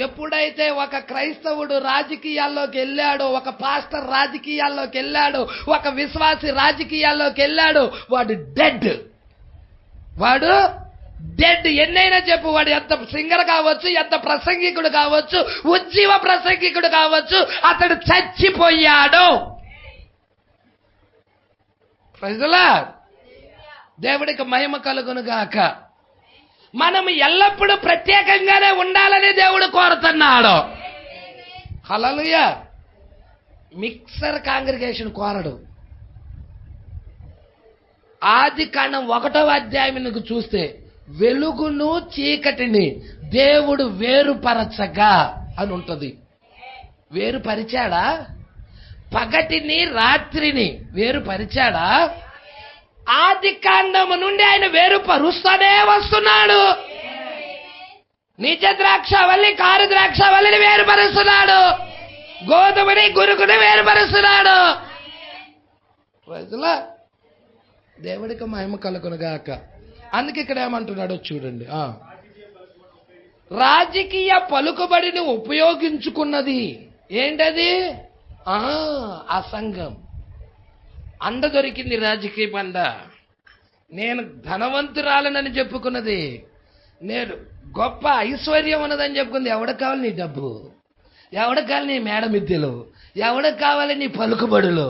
ఎప్పుడైతే ఒక క్రైస్తవుడు రాజకీయాల్లోకి వెళ్ళాడో, ఒక పాస్టర్ రాజకీయాల్లోకి వెళ్ళాడో, ఒక విశ్వాసి రాజకీయాల్లోకి వెళ్ళాడో వాడు డెడ్ ఎన్నైనా చెప్పు, వాడు ఎంత సింగర్ కావచ్చు, ఎంత ప్రసంగికుడు కావచ్చు, ఉజ్జీవ ప్రసంగికుడు కావచ్చు, అతడు చచ్చిపోయాడు. ప్రజలా దేవుడికి మహిమ కలుగును గాక. మనం ఎల్లప్పుడూ ప్రత్యేకంగానే ఉండాలని దేవుడు కోరుతున్నాడు. హల్లెలూయా. మిక్సర్ కాంగ్రిగేషన్ కోరడు. ఆదికాండం 1వ అధ్యాయం చూస్తే వెలుగును చీకటిని దేవుడు వేరుపరచగా అని ఉంటది. వేరుపరిచాడా? పగటిని రాత్రిని వేరుపరిచాడా? ఆదికాండము నుండి ఆయన వేరుపరుస్తూనే వస్తున్నాడు. నిజ ద్రాక్షవల్లి కారు ద్రాక్షవల్లిని వేరుపరుస్తున్నాడు. గోధుమని గురుకుని వేరుపరుస్తున్నాడు. ప్రజల దేవుడికి మహిమ కలుగునుగాక. అందుకే ఇక్కడ ఏమంటున్నాడో చూడండి. రాజకీయ పలుకుబడిని ఉపయోగించుకున్నది ఏంటది? ఆ సంఘం అండ దొరికింది. రాజకీయ పండ. నేను ధనవంతురాలనని చెప్పుకున్నది, నేను గొప్ప ఐశ్వర్యం ఉన్నదని చెప్పుకుంది. ఎవడికి కావాలి నీ డబ్బు? ఎవడికి కావాలి నీ మేడ మిద్దెలు? ఎవడికి కావాలి నీ పలుకుబడులు?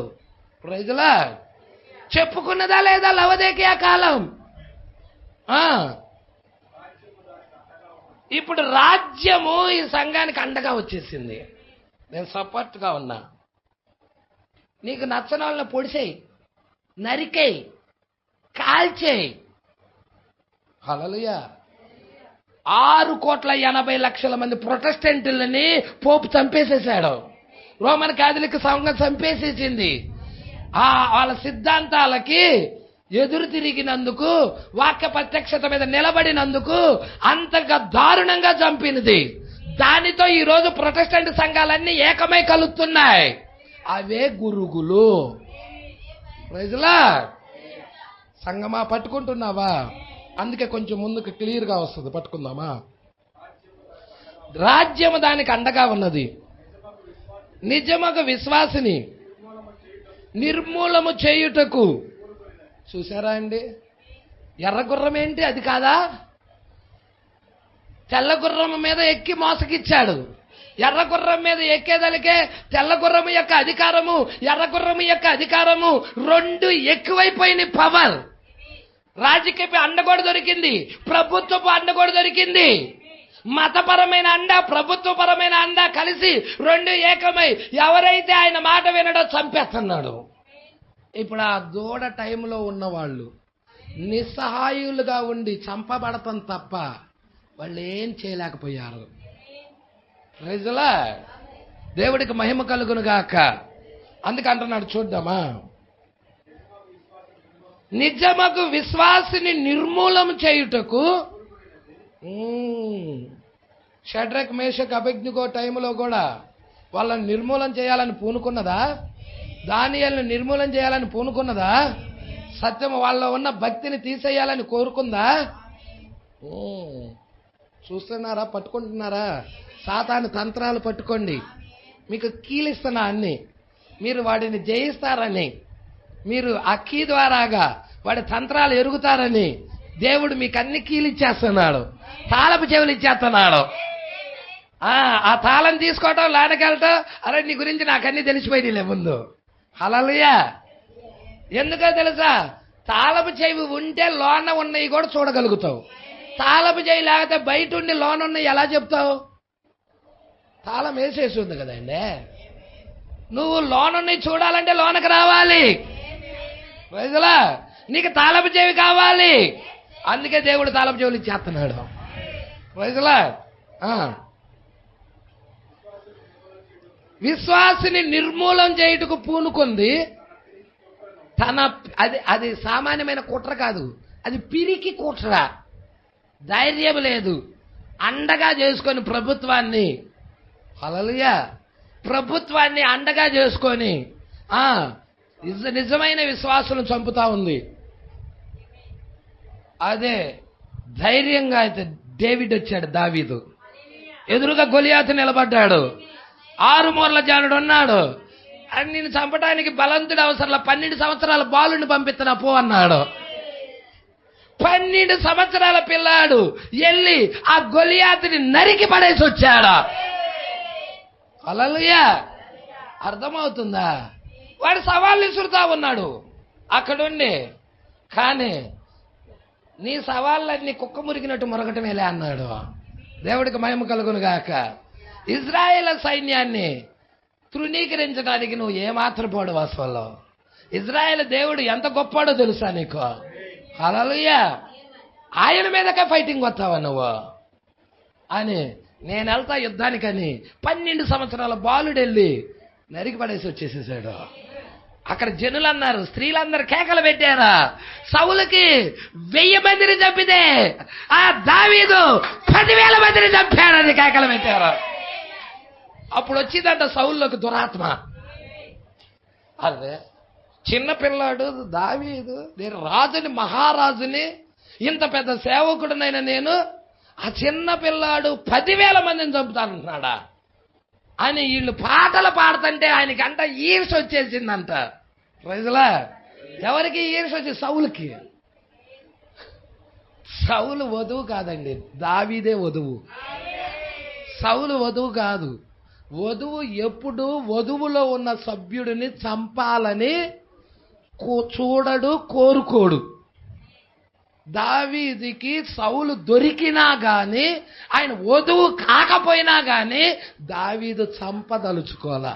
ప్రజలా చెప్పుకున్నదా లేదా లవదేకియా కాలం? ఇప్పుడు రాజ్యము ఈ సంఘానికి అండగా వచ్చేసింది. నేను సపోర్ట్గా ఉన్నా. నీకు నచ్చని వాళ్ళని పొడిసేయి, నరికేయి, కాల్చేయి. హల్లెలూయా. 6,80,00,000 మంది ప్రొటెస్టెంట్లని పోపు చంపేసేశాడు. రోమన్ కాథలిక్ సంఘం చంపేసేసింది. వాళ్ళ సిద్ధాంతాలకి ఎదురు తిరిగినందుకు, వాక్య ప్రత్యక్షత మీద నిలబడినందుకు అంతగా దారుణంగా చంపినది. దానితో ఈరోజు ప్రొటెస్టెంట్ సంఘాలన్నీ ఏకమై కలుస్తున్నాయి. అవే గురుగులు. ప్రజలా సంగమా పట్టుకుంటున్నావా? అందుకే కొంచెం ముందుకు క్లియర్గా వస్తుంది. పట్టుకుందామా? రాజ్యము దానికి అండగా ఉన్నది. నిజమగ విశ్వాసిని నిర్మూలము చేయుటకు. చూసారా అండి? ఎర్రగుర్రం ఏంటి? అది కాదా? తెల్ల గుర్రం మీద ఎక్కి మోసగిచ్చాడు. ఎర్రగుర్రం మీద ఎక్కేదలికే తెల్లగుర్రము యొక్క అధికారము, ఎర్రగుర్రము యొక్క అధికారము రెండు ఎక్కువైపోయిన పవర్. రాజకీయ అండ కూడా దొరికింది, ప్రభుత్వపు అండ కూడా దొరికింది. మతపరమైన అండ, ప్రభుత్వపరమైన అండ కలిసి రెండు ఏకమై ఎవరైతే ఆయన మాట వినడో చంపేస్తున్నాడు. ఇప్పుడు ఆ దూడ టైంలో ఉన్నవాళ్ళు నిస్సహాయులుగా ఉండి చంపబడతాం తప్ప వాళ్ళు ఏం చేయలేకపోయారు. ప్రజలా దేవుడికి మహిమ కలుగును గాక. అందుకంటున్నాడు, చూద్దామా? నిజమగు విశ్వాసిని నిర్మూలం చేయుటకు. షడ్రక్ మేషక్ అబేద్నెగో టైంలో కూడా వాళ్ళని నిర్మూలన చేయాలని పూనుకున్నదా? దానియేలుని నిర్మూలన చేయాలని పూనుకున్నదా? సత్యం వాళ్ళలో ఉన్న భక్తిని తీసేయాలని కోరుకుందా? చూస్తున్నారా? పట్టుకుంటున్నారా? సాతాను తంత్రాలు పట్టుకోండి. మీకు కీలిస్తున్నా అన్ని, మీరు వాడిని జయిస్తారని, మీరు ఆ కీ ద్వారాగా వాడి తంత్రాలు ఎరుగుతారని దేవుడు మీకు అన్ని కీలిచ్చేస్తున్నాడు, తాళపు చెవులు ఇచ్చేస్తున్నాడు. ఆ తాళం తీసుకోవటం, లాడకెళ్ళటం, అరే నీ గురించి నాకు అన్ని తెలిసిపోయిందిలే ముందు. హల్లెలూయా. ఎందుకో తెలుసా? తాళపు చెవి ఉంటే లోన ఉన్నవి కూడా చూడగలుగుతావు. తాళపు చెవి లేకపోతే బయట ఉండి లోన ఉన్నవి ఎలా చెప్తావు? తాళం వేసేసి ఉంది కదండి. నువ్వు లోనున్నవి చూడాలంటే లోనకు రావాలి. ప్రజలా నీకు తాళపు చెవి కావాలి. అందుకే దేవుడు తాళపు చెవులు ఇచ్చేస్తున్నాడు. ప్రజలా విశ్వాసిని నిర్మూలం చేయుటకు పూనుకుంది. అది సామాన్యమైన కుట్ర కాదు, అది పిరికి కుట్ర. ధైర్యం లేదు. అండగా చేసుకొని ప్రభుత్వాన్ని, హల్లెలూయా, ప్రభుత్వాన్ని అండగా చేసుకొని నిజమైన విశ్వాసులను చంపుతా ఉంది. అదే ధైర్యంగా అయితే డేవిడ్ వచ్చాడు, దావీదు ఎదురుగా గొలియాతు నిలబడ్డాడు. 6 మూరల జానుడు ఉన్నాడు. అని నేను చంపడానికి బలంతుడు అవసరం, 12 సంవత్సరాల బాలుని పంపిస్తున్నా పో అన్నాడు. 12 సంవత్సరాల పిల్లాడు వెళ్ళి ఆ గొలియాతుని నరికి పడేసి వచ్చాడా? హల్లెలూయా. అర్థమవుతుందా? వాడు సవాళ్ళు విసురుతా ఉన్నాడు అక్కడుండి. కానీ నీ సవాళ్ళన్నీ కుక్క మురిగినట్టు మురగటమేలే అన్నాడు. దేవుడికి మహిమ కలుగును గాక. ఇజ్రాయేల్ సైన్యాన్ని తృణీకరించడానికి నువ్వు ఏమాత్రం పోడు అసలు. ఇజ్రాయేల్ దేవుడు ఎంత గొప్పవాడో తెలుసా నీకు? హల్లెలూయా. ఆయన మీదకే ఫైటింగ్ వస్తావా నువ్వు అని? నేను వెళ్తా యుద్ధానికని 12 సంవత్సరాల బాలుడు వెళ్ళి నరికి పడేసి వచ్చేసేసాడు. అక్కడ జనులు అన్నారు, స్త్రీలందరూ కేకలు పెట్టారా, సౌలుకి 1000 మందిని చంపితే ఆ దావీదు 10,000 మందిని చంపారని కేకలు పెట్టారు. అప్పుడు వచ్చిందంట సౌలులోకి దురాత్మ. అదే చిన్నపిల్లాడు దావీదు, నేను రాజుని, మహారాజుని, ఇంత పెద్ద సేవకుడినైనా నేను ఆ చిన్న పిల్లాడు 10,000 మందిని చంపుతానంటున్నాడా అని వీళ్ళు పాటలు పాడుతుంటే ఆయనకంట ఈర్ష వచ్చేసిందంట. ప్రజలా ఎవరికి ఈర్ష వచ్చి? సౌలుకి. సౌలు వధువు కాదండి, దావీదే వధువు. సౌలు వధువు కాదు. వధువు ఎప్పుడు వధువులో ఉన్న సభ్యుడిని చంపాలని చూడడు, కోరుకోడు. దావీదుకి సౌలు దొరికినా గాని, ఆయన వధువు కాకపోయినా గాని దావీదు చంపదలుచుకోలా.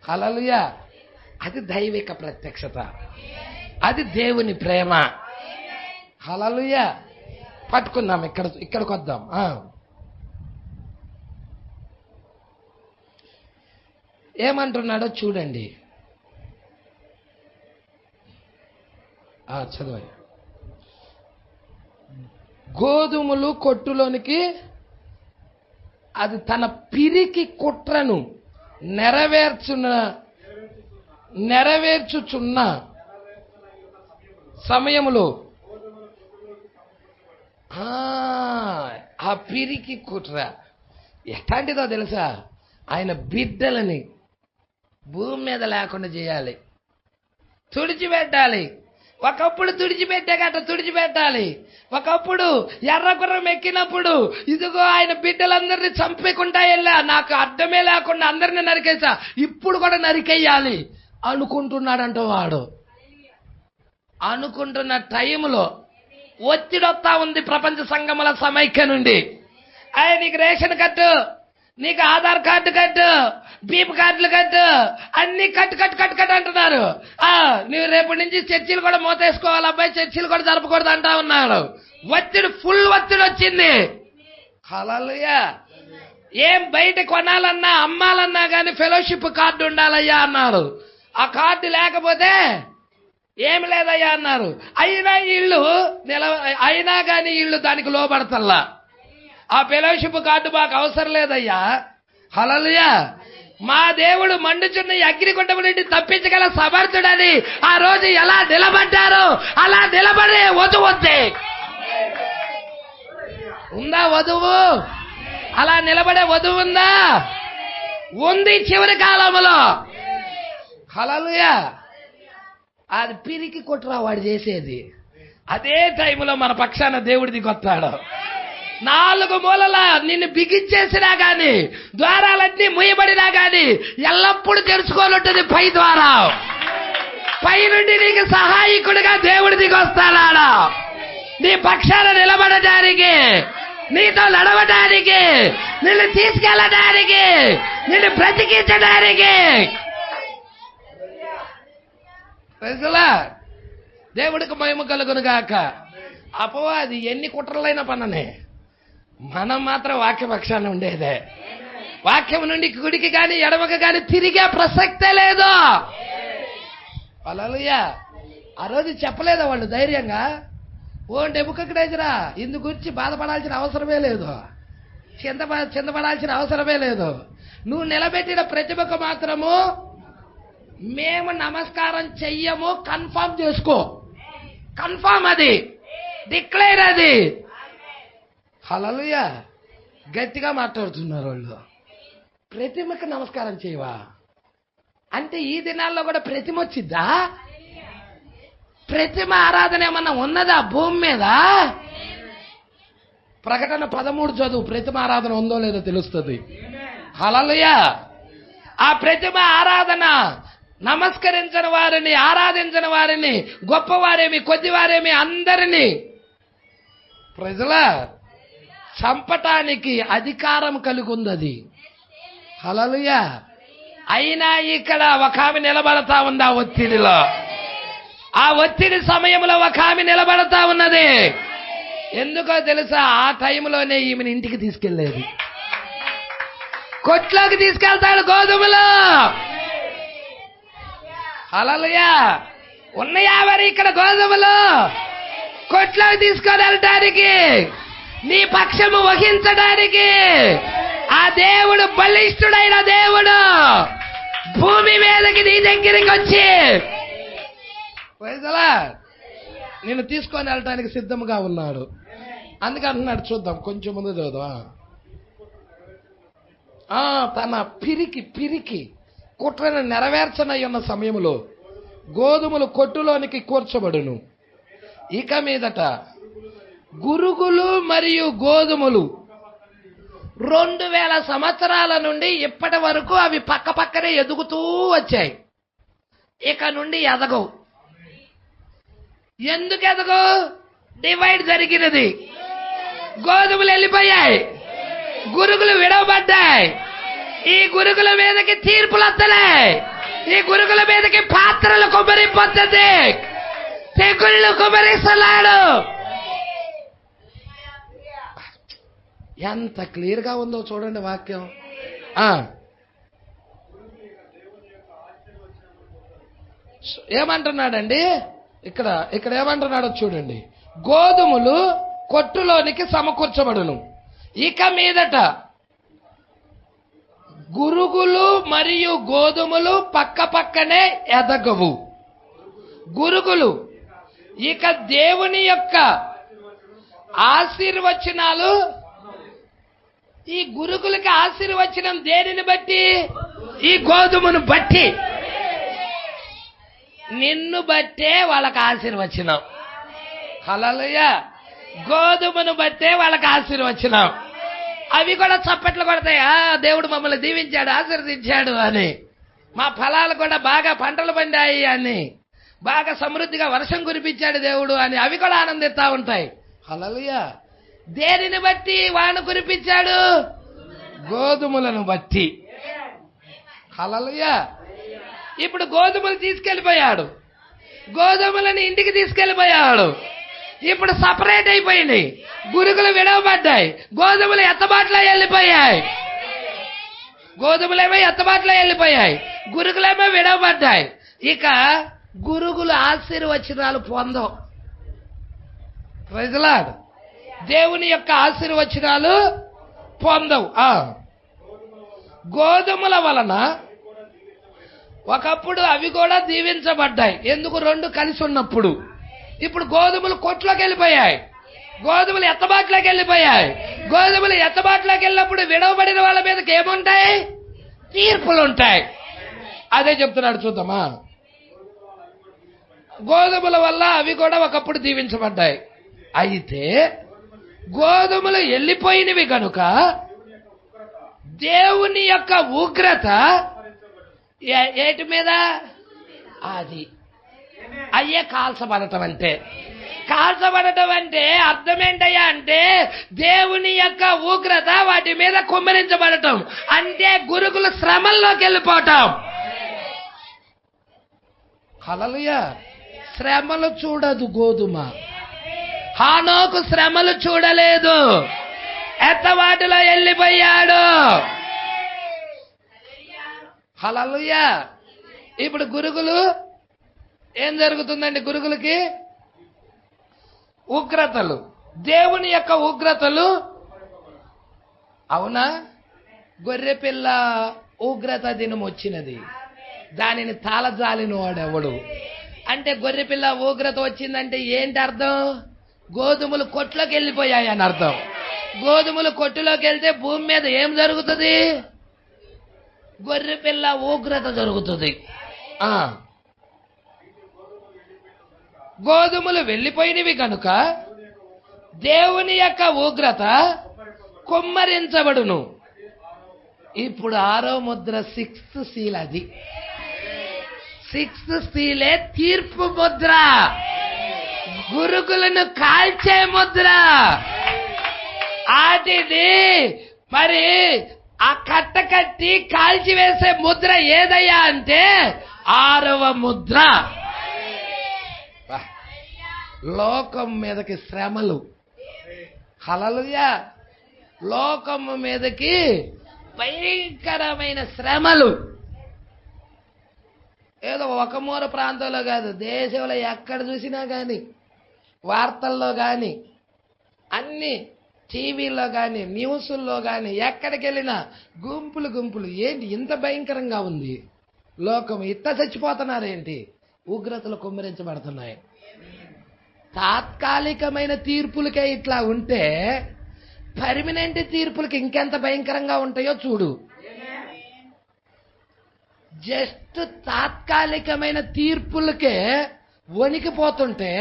హల్లెలూయా. అది దైవిక ప్రత్యక్షత, అది దేవుని ప్రేమ. హల్లెలూయా. పట్టుకుందాం, ఇక్కడికి వద్దాం. ఏమంటున్నాడో చూడండి. చదవండి. గోధుమలు కొట్టులోనికి అది తన పిరికి కుట్రను నెరవేర్చుచున్న సమయములో ఆ పిరికి కుట్ర ఎట్లాంటిదో తెలుసా? ఆయన బిడ్డలని భూమి మీద లేకుండా చేయాలి, తుడిచిపెట్టాలి. ఒకప్పుడు తుడిచిపెట్టాకట తుడిచిపెట్టాలి. ఒకప్పుడు ఎర్రగుర్రం ఎక్కినప్పుడు ఇదిగో ఆయన బిడ్డలందరినీ చంపకుండా వెళ్ళా, నాకు అడ్డమే లేకుండా అందరినీ నరికేసా, ఇప్పుడు కూడా నరికేయాలి అనుకుంటున్నాడంట వాడు. అనుకుంటున్న టైంలో ఒత్తిడి వస్తా ఉంది ప్రపంచ సంఘముల సమైక్య నుండి. నీకు రేషన్ కట్టు, నీకు ఆధార్ కార్డు కట్టు, బీప్ కార్డులు కట్టు, అన్ని కట్టు అంటున్నారు. నువ్వు రేపటి నుంచి చర్చిలు కూడా మోతేసుకోవాలి అబ్బాయి, చర్చిలు కూడా జరపకూడదు అంటా ఉన్నారు. ఒత్తిడి, ఫుల్ ఒత్తిడి వచ్చింది. హల్లెలూయా. ఏం బయట కొనాలన్నా అమ్మాలన్నా కానీ ఫెలోషిప్ కార్డు ఉండాలయ్యా అన్నారు. ఆ కార్డు లేకపోతే ఏమి లేదయ్యా అన్నారు. అయినా కానీ వీళ్ళు దానికి లోబడతల్లా. ఆ ఫెలోషిప్ కార్డు మాకు అవసరం లేదయ్యా. హల్లెలూయా. మా దేవుడు మండుచున్న అగ్నిగుండము నుండి తప్పించగల సమర్థుడని ఆ రోజు ఎలా నిలబడ్డారో అలా నిలబడే వధువు ఉంది. ఉందా వధువు? అలా నిలబడే వధువు ఉందా? ఉంది చివరి కాలంలో. హల్లెలూయా. అది పిరికి కుట్రా వాడు చేసేది. అదే టైంలో మన పక్షాన దేవుడి దిగొస్తాడు. 4 మూలలా నిన్ను బిగించేసినా గాని, ద్వారాలన్నీ మూయబడినా గాని ఎల్లప్పుడూ తెరుచుకోనుంటుంది పై ద్వారా. పై నుండి నీకు సహాయకుడిగా దేవుడి దిగొస్తాడా, నీ పక్షాన నిలబడటానికి, నీతో నడవడానికి, నిన్ను తీసుకెళ్ళడానికి, నిన్ను బ్రతికించడానికి. దేవుడికి మహిమ కలుగును గాక. అపవాది ఎన్ని కుట్రలైన పననే, మనం మాత్రం వాక్యపక్షాన ఉండేదే. వాక్యం నుండి కుడికి గాని ఎడమకి గాని తిరిగే ప్రసక్తే లేదు. హల్లెలూయా. ఆ రోజు చెప్పలేదా వాళ్ళు ధైర్యంగా? ఓ నెబుకద్నెజరా, ఇందు గురించి బాధపడాల్సిన అవసరమే లేదు, చింతపడాల్సిన అవసరమే లేదు. నువ్వు నిలబెట్టిన ప్రతిభకు మాత్రము మేము నమస్కారం చెయ్యము, కన్ఫర్మ్ చేసుకో. కన్ఫర్మ్, అది డిక్లేర్, అది. హల్లెలూయా. గట్టిగా మాట్లాడుతున్నారు వాళ్ళు. ప్రతిమకు నమస్కారం చేయవా అంటే ఈ దినాల్లో కూడా ప్రతిమ వచ్చిద్దా? ప్రతిమ ఆరాధన ఏమన్నా ఉన్నదా భూమి మీద? ప్రకటన 13 చదువు, ప్రతిమ ఆరాధన ఉందో లేదో తెలుస్తుంది. హల్లెలూయా. ఆ ప్రతిమ ఆరాధన నమస్కరించిన వారిని, ఆరాధించిన వారిని, గొప్పవారేమి కొద్దివారేమి అందరినీ ప్రజల చంపటానికి అధికారం కలిగి ఉంది. హల్లెలూయా. అయినా ఇక్కడ ఒక ఆమె నిలబడతా ఉంది ఆ ఒత్తిడిలో. ఆ ఒత్తిడి సమయంలో ఒక ఆమె నిలబడతా ఉన్నది. ఎందుకో తెలుసా? ఆ టైంలోనే ఈమెను ఇంటికి తీసుకెళ్లేది. కొట్లోకి తీసుకెళ్తాడు గోధుమలు. హల్లెలూయా. ఉన్నాయా మరి ఇక్కడ గోధుమలు? కొట్లోకి తీసుకొని వెళ్ళటానికి, నీ పక్షము వహించడానికి ఆ దేవుడు, బలిష్ఠుడైన దేవుడు భూమి మీదకి నీ దగ్గరికి వచ్చి నిన్ను తీసుకొని వెళ్ళటానికి సిద్ధంగా ఉన్నాడు. అందుకే అంటున్నాడు, చూద్దాం కొంచెం ముందు చదువుదాం. తన పిరికి కుట్రను నెరవేర్చనయ్యున్న సమయంలో గోధుమలు కొట్టులోనికి కూర్చబడును. ఇక మీదట గురుగులు మరియు గోధుమలు 2000 సంవత్సరాల నుండి ఇప్పటి వరకు అవి పక్క పక్కనే ఎదుగుతూ వచ్చాయి. ఇక నుండి ఎదగవు. ఎందుకు ఎదగవు? డివైడ్ జరిగినది. గోధుమలు వెళ్ళిపోయాయి, గురుగులు విడవబడ్డాయి. ఈ గురుగుల మీదకి తీర్పులు వస్తున్నాయి. ఈ గురుగుల మీదకి పాత్రలు కుమ్మరిపోతుంది, తెగుళ్ళు కుమ్మరిస్తున్నాడు. ఎంత క్లియర్ గా ఉందో చూడండి వాక్యం. ఏమంటున్నాడండి ఇక్కడ ఏమంటున్నాడో చూడండి. గోధుమలు కొట్టులోనికి సమకూర్చబడును. ఇక మీదట గురుగులు మరియు గోధుమలు పక్క పక్కనే ఎదగవు. గురుగులు ఇక దేవుని యొక్క ఆశీర్వచనాలు. ఈ గురుగులకి ఆశీర్వచనం దేనిని బట్టి? ఈ గోధుమను బట్టి. నిన్ను బట్టే వాళ్ళకి ఆశీర్వచనం. హల్లెలూయా. గోధుమను బట్టే వాళ్ళకి ఆశీర్వచనం. అవి కూడా చప్పట్లు కొడతాయి. దేవుడు మమ్మల్ని దీవించాడు, ఆశీర్వదించాడు అని. మా ఫలాలు కూడా బాగా పంటలు పండాయి అని, బాగా సమృద్ధిగా వర్షం కురిపించాడు దేవుడు అని అవి కూడా ఆనందిస్తా ఉంటాయి. హల్లెలూయా. దేనిని బట్టి వాన కురిపించాడు? గోధుమలను బట్టి. హల్లెలూయా. ఇప్పుడు గోధుమలు తీసుకెళ్లిపోయాడు, గోధుమలను ఇంటికి తీసుకెళ్లిపోయాడు. ఇప్పుడు సపరేట్ అయిపోయింది. గురుగులు విడవబడ్డాయి, గోధుమలు ఎత్తబాట్లో వెళ్ళిపోయాయి. గోధుమలేమో ఎత్తబాట్లో వెళ్ళిపోయాయి, గురుగులేమో విడవబడ్డాయి. ఇక గురుగులు ఆశీర్వచనాలు పొందవు. Praise lord. దేవుని యొక్క ఆశీర్వచనాలు పొందవు. గోధుమల వలన ఒకప్పుడు అవి కూడా దీవించబడ్డాయి. ఎందుకు? 2 కలిసి ఉన్నప్పుడు. ఇప్పుడు గోధుమలు కొట్లోకి వెళ్ళిపోయాయి, గోధుమలు ఎత్తబాట్లోకి వెళ్ళిపోయాయి. గోధుమలు ఎత్తబాట్లోకి వెళ్ళినప్పుడు విడవబడిన వాళ్ళ మీదకి ఏముంటాయి? తీర్పులు ఉంటాయి. అదే చెప్తున్నాడు, చూద్దామా. గోధుమల వల్ల అవి కూడా ఒకప్పుడు దీవించబడ్డాయి. అయితే గోధుమలు వెళ్ళిపోయినవి కనుక దేవుని యొక్క ఉగ్రత ఏటి మీద? అది అయ్యే కాల్చబడటం అంటే. కాల్చబడటం అంటే అర్థం ఏంటయ్యా అంటే దేవుని యొక్క ఉగ్రత వాటి మీద కుమ్మరించబడటం అంటే గురుగుల శ్రమల్లోకి వెళ్ళిపోవటం. హల్లెలూయా. శ్రమలు చూడదు గోధుమ. హానోకు శ్రమలు చూడలేదు, ఎత్తవాటిలో వెళ్ళిపోయాడు. హల్లెలూయా. ఇప్పుడు గురుగులు ఏం జరుగుతుందండి? గురుగులకి ఉగ్రతలు, దేవుని యొక్క ఉగ్రతలు. అవునా? గొర్రెపిల్ల ఉగ్రత దినం వచ్చినది, దానిని తాళజాలిన వాడెవడు? అంటే గొర్రెపిల్ల ఉగ్రత వచ్చిందంటే ఏంటి అర్థం? గోధుమలు కొట్లోకి వెళ్ళిపోయాయి అని అర్థం. గోధుమలు కొట్టులోకి వెళ్తే భూమి మీద ఏం జరుగుతుంది? గొర్రెపిల్ల ఉగ్రత జరుగుతుంది. గోధుమలు వెళ్ళిపోయినవి కనుక దేవుని యొక్క ఉగ్రత కుమ్మరించబడును. ఇప్పుడు 6వ ముద్ర 6th సీల్. అది 6th సీలే తీర్పు ముద్ర, గురుగులను కాల్చే ముద్ర. ఆటిది మరి ఆ కట్ట కట్టి కాల్చివేసే ముద్ర ఏదయ్యా అంటే 6వ ముద్ర. లోకం మీదకి శ్రమలు. హల్లెలూయా. లోకం మీదకి భయంకరమైన శ్రమలు. ఏదో ఒక మూల ప్రాంతంలో కాదు, దేశంలో ఎక్కడ చూసినా కానీ, వార్తల్లో కానీ, అన్ని టీవీలో కానీ, న్యూస్ల్లో కానీ, ఎక్కడికి వెళ్ళినా గుంపులు గుంపులు. ఏంటి ఇంత భయంకరంగా ఉంది లోకం? ఇట్ట చచ్చిపోతున్నారేంటి? ఉగ్రతలు కుమ్మరించబడుతున్నాయి. తాత్కాలికమైన తీర్పులకే ఇట్లా ఉంటే పర్మనెంట్ తీర్పులకి ఇంకెంత భయంకరంగా ఉంటాయో చూడు. జస్ట్ తాత్కాలికమైన తీర్పులకే వణికిపోతుంటే,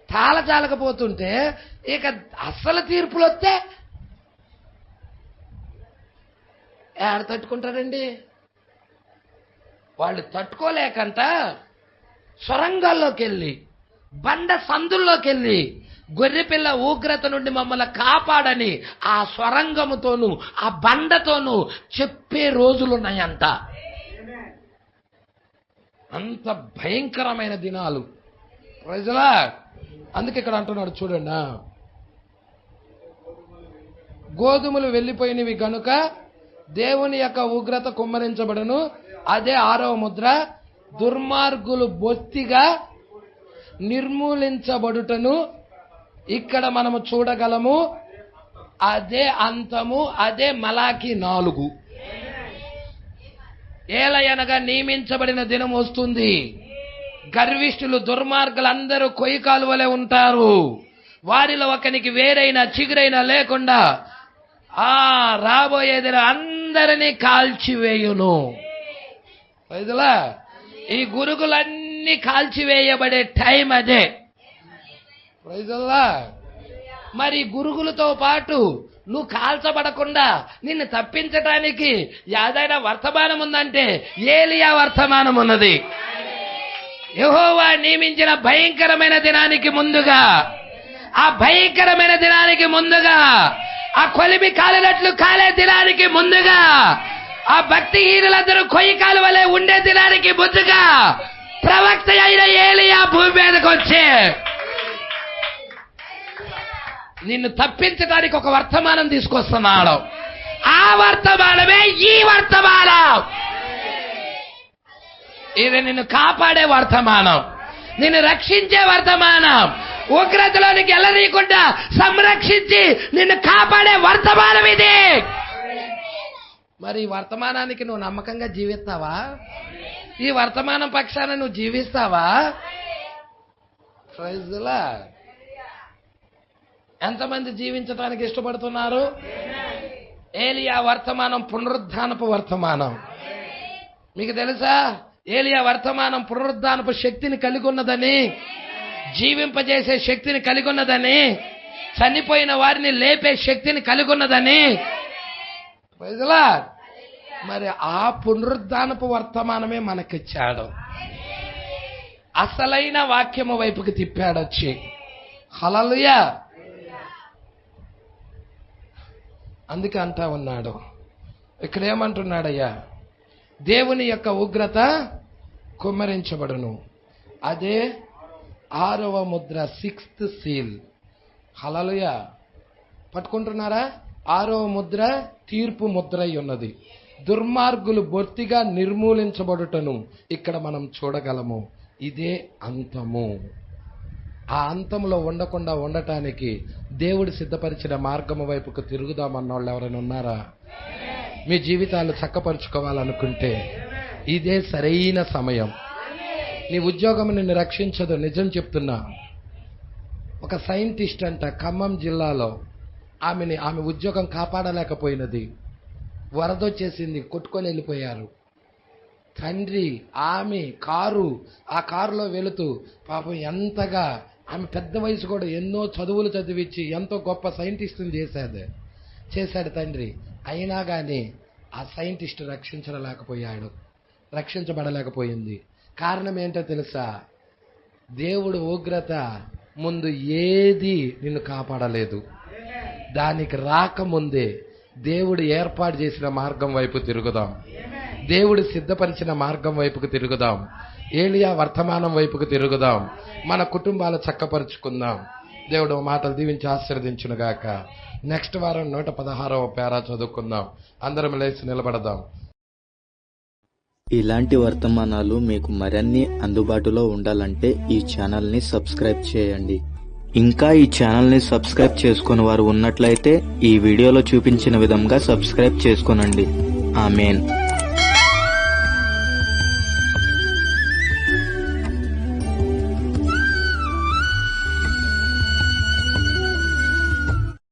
తాళజాలకపోతుంటే, ఇక అసలు తీర్పులు వస్తే ఏడ తట్టుకుంటారండి? వాళ్ళు తట్టుకోలేకంట సొరంగాల్లోకి వెళ్ళి, బండ సందుల్లోకి వెళ్ళి, గొర్రెపిల్ల ఉగ్రత నుండి మమ్మల్ని కాపాడని ఆ స్వరంగముతోనూ ఆ బండతోనూ చెప్పే రోజులున్నాయంట. అంత భయంకరమైన దినాలు ప్రజలా. అందుకే ఇక్కడ అంటున్నాడు చూడండి, గోధుమలు వెళ్ళిపోయినవి గనుక దేవుని యొక్క ఉగ్రత కుమ్మరించబడును. అదే 6వ ముద్ర. దుర్మార్గులు బొత్తిగా నిర్మూలించబడుటను ఇక్కడ మనము చూడగలము. అదే అంతము. అదే మలాకి 4. ఏలయనగా నియమించబడిన దినం వస్తుంది. గర్విష్ఠులు దుర్మార్గులందరూ కొయ్యి కాలువలే ఉంటారు. వారిలో ఒకనికి వేరైన చిగురైన లేకుండా రాబోయేది అందరినీ కాల్చివేయును. రైతులా, ఈ గురుగులన్నీ కాల్చివేయబడే టైం అదే. రైతులా, మరి గురుగులతో పాటు నువ్వు కాల్చబడకుండా నిన్ను తప్పించటానికి ఏదైనా వర్తమానం ఉందంటే ఏలియా వర్తమానం ఉన్నది. యెహోవా నియమించిన భయంకరమైన దినానికి ముందుగా, ఆ భయంకరమైన దినానికి ముందుగా, ఆ కొలిమి కాలినట్లు కాలే దినానికి ముందుగా, ఆ భక్తిహీనులందరూ కొయ్యి కాలువలే ఉండే దినానికి ముందుగా ప్రవక్త అయిన ఏలియా భూమి మీదకి వచ్చే నిన్ను తప్పించడానికి ఒక వర్తమానం తీసుకొస్తున్నాడు. ఆ వర్తమానమే ఈ వర్తమానం. ఇది నిన్ను కాపాడే వర్తమానం, నిన్ను రక్షించే వర్తమానం, ఉగ్రతలోనికి వెళ్ళనీయకుండా సంరక్షించి నిన్ను కాపాడే వర్తమానం ఇది. మరి ఈ వర్తమానానికి నువ్వు నమ్మకంగా జీవిస్తావా? ఈ వర్తమానం పక్షాన నువ్వు జీవిస్తావా? ప్రైజ్లా. ఎంతమంది జీవించడానికి ఇష్టపడుతున్నారు? ఏలియా వర్తమానం పునరుద్ధానపు వర్తమానం. మీకు తెలుసా, ఏలియా వర్తమానం పునరుద్ధానపు శక్తిని కలిగి ఉన్నదని, జీవింపజేసే శక్తిని కలిగి ఉన్నదని, చనిపోయిన వారిని లేపే శక్తిని కలిగి ఉన్నదని. ప్రజలా, మరి ఆ పునరుద్ధానపు వర్తమానమే మనకిచ్చాడు. అసలైన వాక్యము వైపుకి తిప్పాడు వచ్చి. హల్లెలూయా. అందుకే అంటా ఉన్నాడు, ఇక్కడ ఏమంటున్నాడయ్యా, దేవుని యొక్క ఉగ్రత కుమ్మరించబడును. అదే 6వ ముద్ర, 6th సీల్. హల్లెలూయా. పట్టుకుంటున్నారా? 6వ ముద్ర తీర్పు ముద్ర అయి ఉన్నది. దుర్మార్గులు బొత్తిగా నిర్మూలించబడుటను ఇక్కడ మనం చూడగలము. ఇదే అంతము. ఆ అంతంలో ఉండకుండా ఉండటానికి దేవుడు సిద్ధపరిచిన మార్గము వైపుకు తిరుగుదామన్న వాళ్ళు ఎవరైనా ఉన్నారా? మీ జీవితాలు చక్కపరుచుకోవాలనుకుంటే ఇదే సరైన సమయం. నీ ఉద్యోగం నిన్ను రక్షించదు, నిజం చెప్తున్నా. ఒక సైంటిస్ట్ అంట ఖమ్మం జిల్లాలో, ఆమె ఉద్యోగం కాపాడలేకపోయినది. వరదొచ్చేసింది, కొట్టుకొని వెళ్ళిపోయారు. తండ్రి ఆమె ఆ కారులో వెళుతూ పాపం ఎంతగా ఆమె పెద్ద వయసు కూడా ఎన్నో చదువులు చదివించి ఎంతో గొప్ప సైంటిస్ట్ని చేశాడు తండ్రి. అయినా కానీ ఆ సైంటిస్ట్ రక్షించబడలేకపోయింది. కారణం ఏంటో తెలుసా? దేవుడు ఉగ్రత ముందు ఏది నిన్ను కాపాడలేదు. దానికి రాకముందే దేవుడు ఏర్పాటు చేసిన మార్గం వైపు తిరుగుదాం. దేవుడు సిద్ధపరిచిన మార్గం వైపుకు తిరుగుదాం. ఏలియా వర్తమానం వైపుకు తిరుగుదాం. మన కుటుంబాలు చక్కపరుచుకుందాం. దేవుడు మాటలు దీవించి ఆశీర్వదించునుగాక. నెక్స్ట్ వారం 116వ పేరా చదువుకుందాం. అందరం లేచి నిలబడదాం. ఇలాంటి వర్తమానాలు మీకు మరిన్ని అందుబాటులో ఉండాలంటే ఈ ఛానల్ని సబ్స్క్రైబ్ చేయండి. ఇంకా ఈ ఛానల్ని సబ్స్క్రైబ్ చేసుకుని వారు ఉన్నట్లయితే ఈ వీడియోలో చూపించిన విధంగా సబ్స్క్రైబ్ చేసుకోనండి. ఆమేన్.